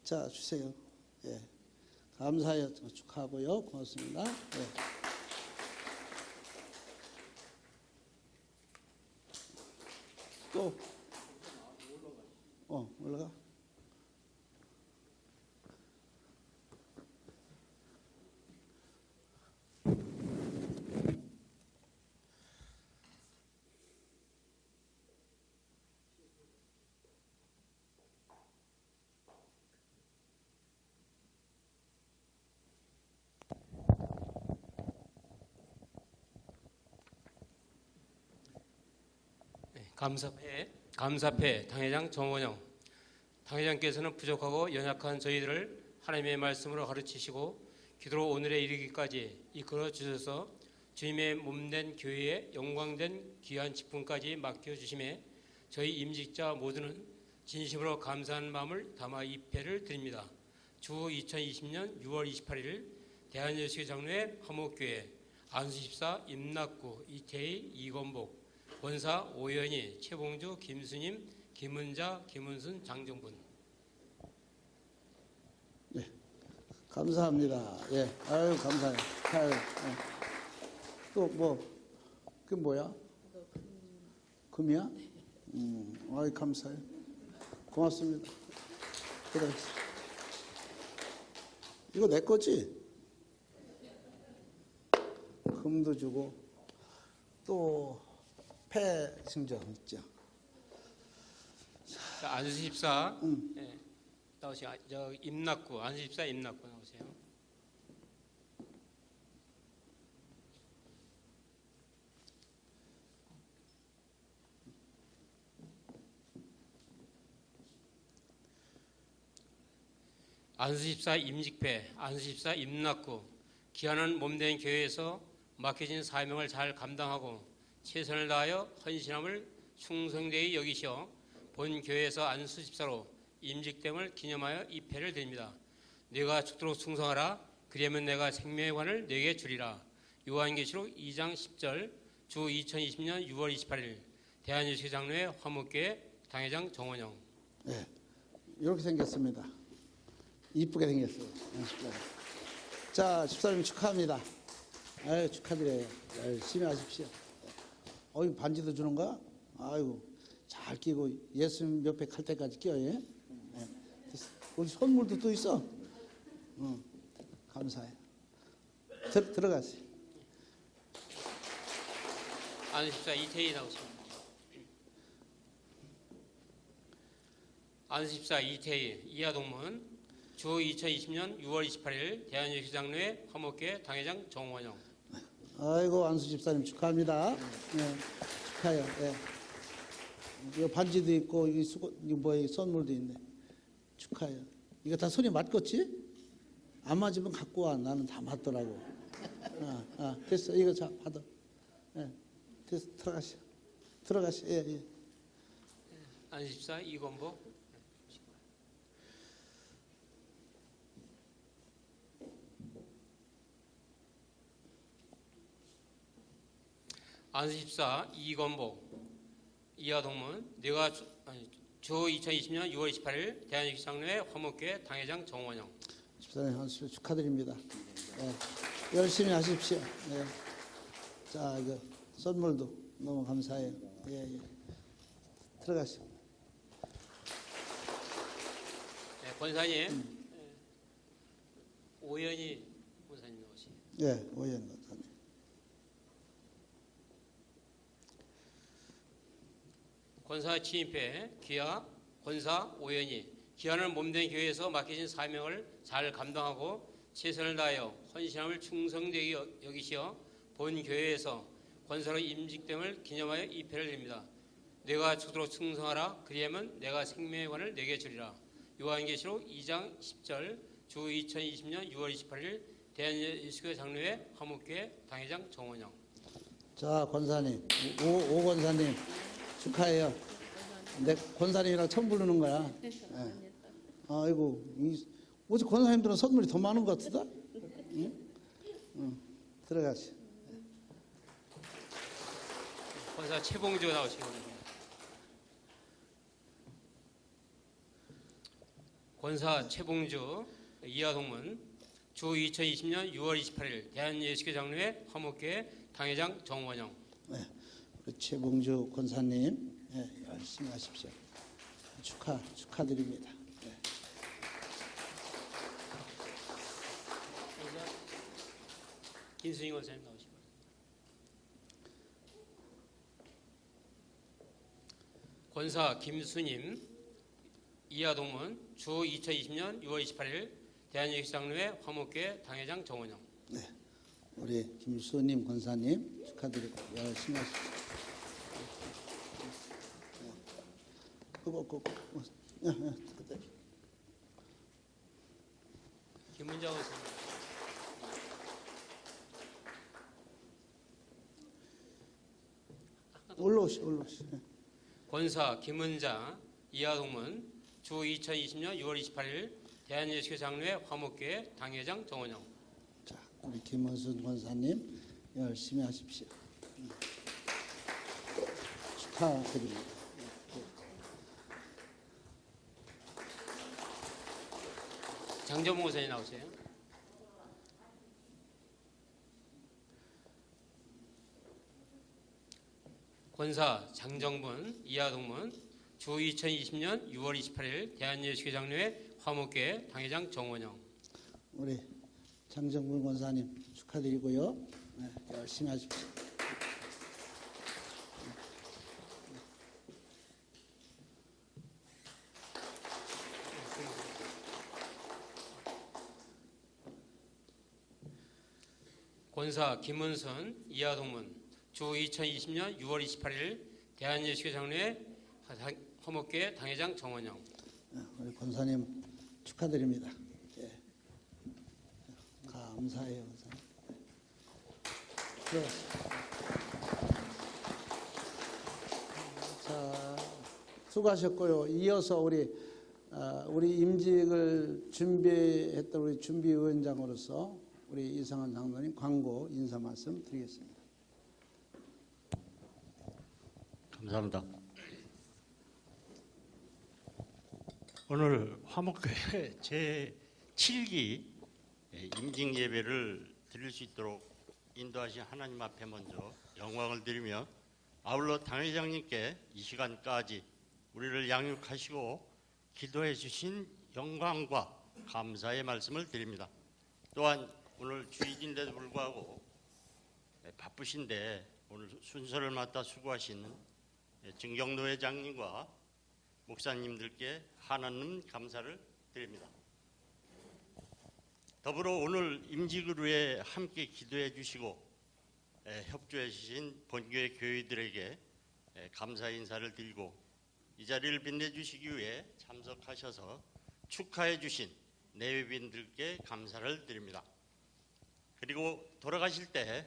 Speaker 1: 자, 주세요. 예. 감사해요. 축하하고요. 고맙습니다. 예. 또, 올라가.
Speaker 5: 감사패 당회장 정원영. 당회장께서는 부족하고 연약한 저희들을 하나님의 말씀으로 가르치시고 기도로 오늘에 이르기까지 이끌어 주셔서 주님의 몸된 교회에 영광된 귀한 직분까지 맡겨주심에 저희 임직자 모두는 진심으로 감사하는 마음을 담아 이 패를 드립니다. 주 2020년 6월 28일 대한예수교 장로회 화목교회 안수집사 임낙구 이태희 이건복 권사 오연희 최봉주 김수님 김은자 김은순 장정분.
Speaker 1: 네, 감사합니다. 예, 아유 감사해요. 아유, 또 그게 뭐야? 금이야? 아유 감사해요. 고맙습니다. 그래. 이거 내 거지? 금도 주고 또 폐 증정 있죠.
Speaker 5: 자, 안수집사 예, 나오시죠. 저 임낙구 안수집사 임낙구 나오세요. 안수집사 임직패 안수집사 임낙구 귀하는 몸된 교회에서 맡겨진 사명을 잘 감당하고 최선을 다하여 헌신함을 충성되이 여기시어 본 교회에서 안수집사로 임직됨을 기념하여 이 패를 드립니다. 내가 죽도록 충성하라. 그리하면 내가 생명의 관을 내게 주리라. 요한계시록 2장 10절 주 2020년 6월 28일 대한예수교 장로회 화목교회 당회장 정원영.
Speaker 1: 네, 이렇게 생겼습니다. 이쁘게 생겼어요. 자, 집사님 축하합니다. 아유, 축하드려요. 열심히 하십시오. 어이, 반지도 주는 거야? 아이고, 잘 끼고 예수님 옆에 갈 때까지 끼어. 예? 네. 우리 선물도 또 있어. 감사해요. 들어가세요.
Speaker 5: 안수집사 이태희 나오십니다. 안수집사 이태희 이하동문 주 2020년 6월 28일 대한예수교 장로회 화목교회 당회장 정원영.
Speaker 1: 아이고, 안수 집사님 축하합니다. 네, 축하해요. 예. 이거 반지도 있고, 이거 뭐야, 선물도 있네. 축하해요. 이거 다 손이 맞겠지? 안 맞으면 갖고 와. 나는 다 맞더라고. 됐어. 이거 자, 받아. 예. 됐어. 들어가시오. 들어가시오. 예, 예.
Speaker 5: 안수집사 이건복. 안수집사 이건복 이하동문 내가 주 2020년 6월 28일 대한예수교 장로회 화목교회 당회장 정원영.
Speaker 1: 집사님 안수 축하드립니다. 예. 열심히 하십시오. 예. 자, 이거 선물도 너무 감사해요. 예, 예. 들어가시오.
Speaker 5: 네, 권사님 오연희 권사님 나오시.
Speaker 1: 예, 오연 권사님.
Speaker 5: 권사 취임패 귀하 권사 오연희 귀한을 몸된 교회에서 맡겨진 사명을 잘 감당하고 최선을 다하여 헌신함을 충성되게 여기시어 본 교회에서 권사로 임직됨을 기념하여 이 패를 드립니다. 내가 죽도록 충성하라. 그리하면 내가 생명의 관을 내게 주리라. 요한계시록 2장 10절 주 2020년 6월 28일 대한예수교회 장로회 화목교회 당회장 정원영.
Speaker 1: 자, 권사님, 오 권사님 축하해요. 내 권사님이랑 처음 부르는 거야. 예. 아이고, 어제 권사님들은 선물이 더 많은 것 같다. 응? 들어가시.
Speaker 5: 권사 최봉주 나오시기 바랍니다. 권사 최봉주 이하동문 주 2020년 6월 28일 대한예수교회 장로회 화목교회 당회장 정원영.
Speaker 1: 네, 우리 최봉주 권사님, 네, 열심히 하십시오. 축하드립니다. 네.
Speaker 5: 김수인 권사님 나오시기 바랍니다. 권사 김수님 이하동문 주 2020년 6월 28일 대한예수교회 장로회 화목교회 당회장 정원영.
Speaker 1: 네, 우리 김수님 권사님 축하드리고 열심히 하십시오.
Speaker 5: 김문자 권사님.
Speaker 1: 올라오시오.
Speaker 5: 권사 김은자 이하동문 주 2020년 6월 28일 대한예수교회 장로회 화목교회 당회장 정원영.
Speaker 1: 자, 우리 김은순 권사님 열심히 하십시오. 축하드립니다.
Speaker 5: 장정모 권사님 나오세요. 권사 장정분 이하동문 주 2020년 6월 28일 대한예수교회 장로회 화목교회 당회장 정원영.
Speaker 1: 우리 장정문 권사님 축하드리고요. 네, 열심히 하십시오.
Speaker 5: 권사 김은선 이하동문 주 2020년 6월 28일 대한예수교회 장로회 화목교회 당회장 정원영.
Speaker 1: 네, 우리 권사님 축하드립니다. 예. 감사해요, 권사님. 들어가시죠. 자, 수고하셨고요. 이어서 우리 임직을 준비했던 우리 준비위원장으로서 우리 이상한 장로님 광고 인사 말씀 드리겠습니다.
Speaker 6: 감사합니다. 오늘 화목교회 제7기 임직 예배를 드릴 수 있도록 인도하신 하나님 앞에 먼저 영광을 드리며 아울러 당회장님께 이 시간까지 우리를 양육하시고 기도해 주신 영광과 감사의 말씀을 드립니다. 또한 오늘 주일인데도 불구하고 바쁘신데 오늘 순서를 맡아 수고하시는 증경노 회장님과 목사님들께 하나님 감사를 드립니다. 더불어 오늘 임직을 위해 함께 기도해 주시고 협조해 주신 본교회 교회들에게 감사 인사를 드리고 이 자리를 빛내주시기 위해 참석하셔서 축하해 주신 내외빈들께 감사를 드립니다. 그리고 돌아가실 때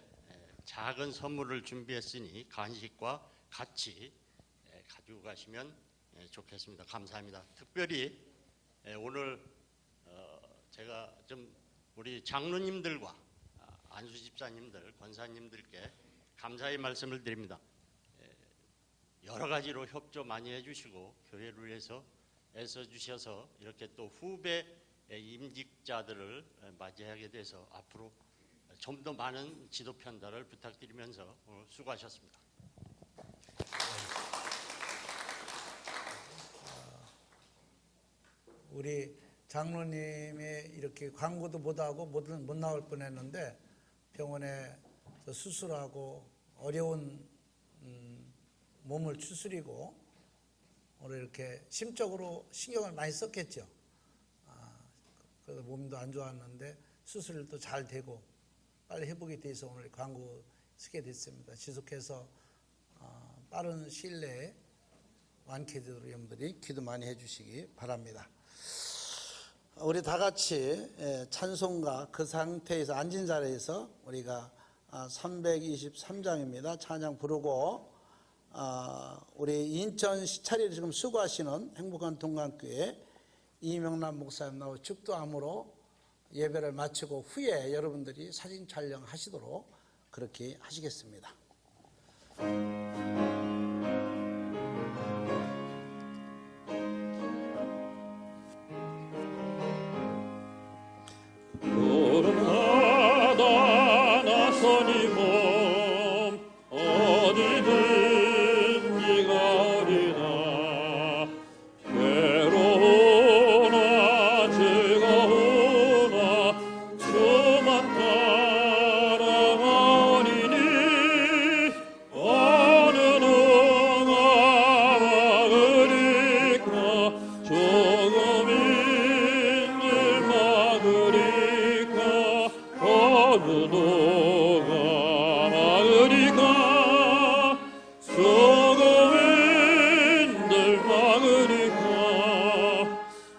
Speaker 6: 작은 선물을 준비했으니 간식과 같이 가지고 가시면 좋겠습니다. 감사합니다. 특별히 오늘 제가 좀 우리 장로님들과 안수 집사님들, 권사님들께 감사의 말씀을 드립니다. 여러 가지로 협조 많이 해주시고 교회를 위해서 애써주셔서 이렇게 또 후배 임직자들을 맞이하게 돼서 앞으로 좀 더 많은 지도 편달을 부탁드리면서 오늘 수고하셨습니다.
Speaker 1: 우리 장로님이 이렇게 광고도 못하고 못 나올 뻔했는데 병원에 수술하고 어려운 몸을 추스리고 오늘 이렇게 심적으로 신경을 많이 썼겠죠. 그래서 몸도 안 좋았는데 수술도 잘 되고 빨리 회복이 돼서 오늘 광고 쓰게 됐습니다. 지속해서 빠른 시일 내에 완쾌되도록 여러분들이 기도 많이 해주시기 바랍니다. 우리 다 같이 찬송가 그 상태에서 앉은 자리에서 우리가 323장입니다. 찬양 부르고 우리 인천 시찰이 지금 수고하시는 행복한 동강교회 이명남 목사님 나오 축도함으로 예배를 마치고 후에 여러분들이 사진 촬영하시도록 그렇게 하시겠습니다.
Speaker 7: 구름하다 나서니 몸 어디든지 가리라 괴로우나 즐거우나 주만 따라가리니 어느 누가 막으리까 조금인들 막으리까 어느 누가 막으리까 조금인들 막으리까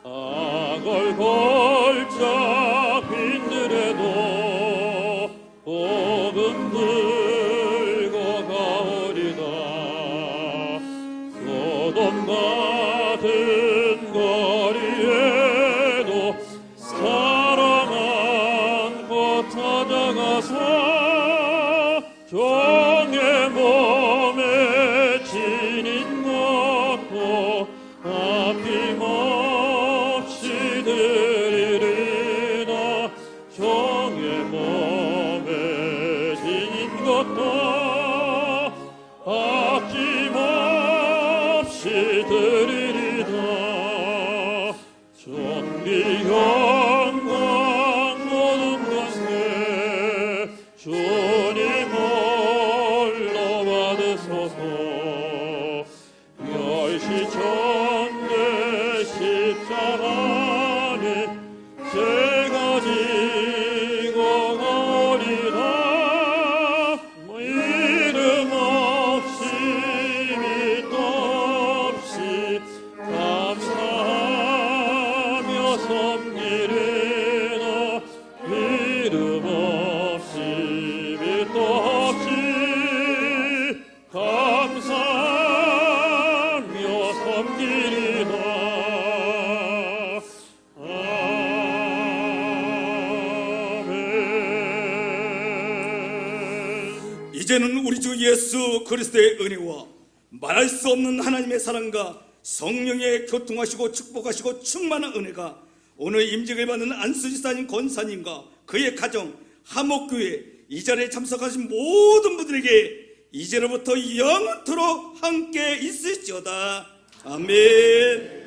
Speaker 7: 악을 걸자 빈들에도 복음 들고 가오리다 소돔 같은 거리에도 사랑 안고 찾아가서 종의 몸에 지닌 것도 아낌없이 드리리다 종의 몸에 지닌 것도 아낌없이 드리리다 존귀 영광 모든 것에 주님 홀로 받으소서 멸시천대 십자가니 제가 지고 가오리라 이름 없이 밑도 없이 감사하며 섬기리라 이름 없이 밑도 없이 감사하며 섬기리라 아멘.
Speaker 8: 이제는 우리 주 예수 그리스도의 은혜와 말할 수 없는 하나님의 사랑과 성령의 교통하시고 축복하시고 충만한 은혜가 오늘 임직을 받는 안수지사님 권사님과 그의 가정 하목교회 이 자리에 참석하신 모든 분들에게 이제로부터 영원토록 함께 있을지어다. 아멘.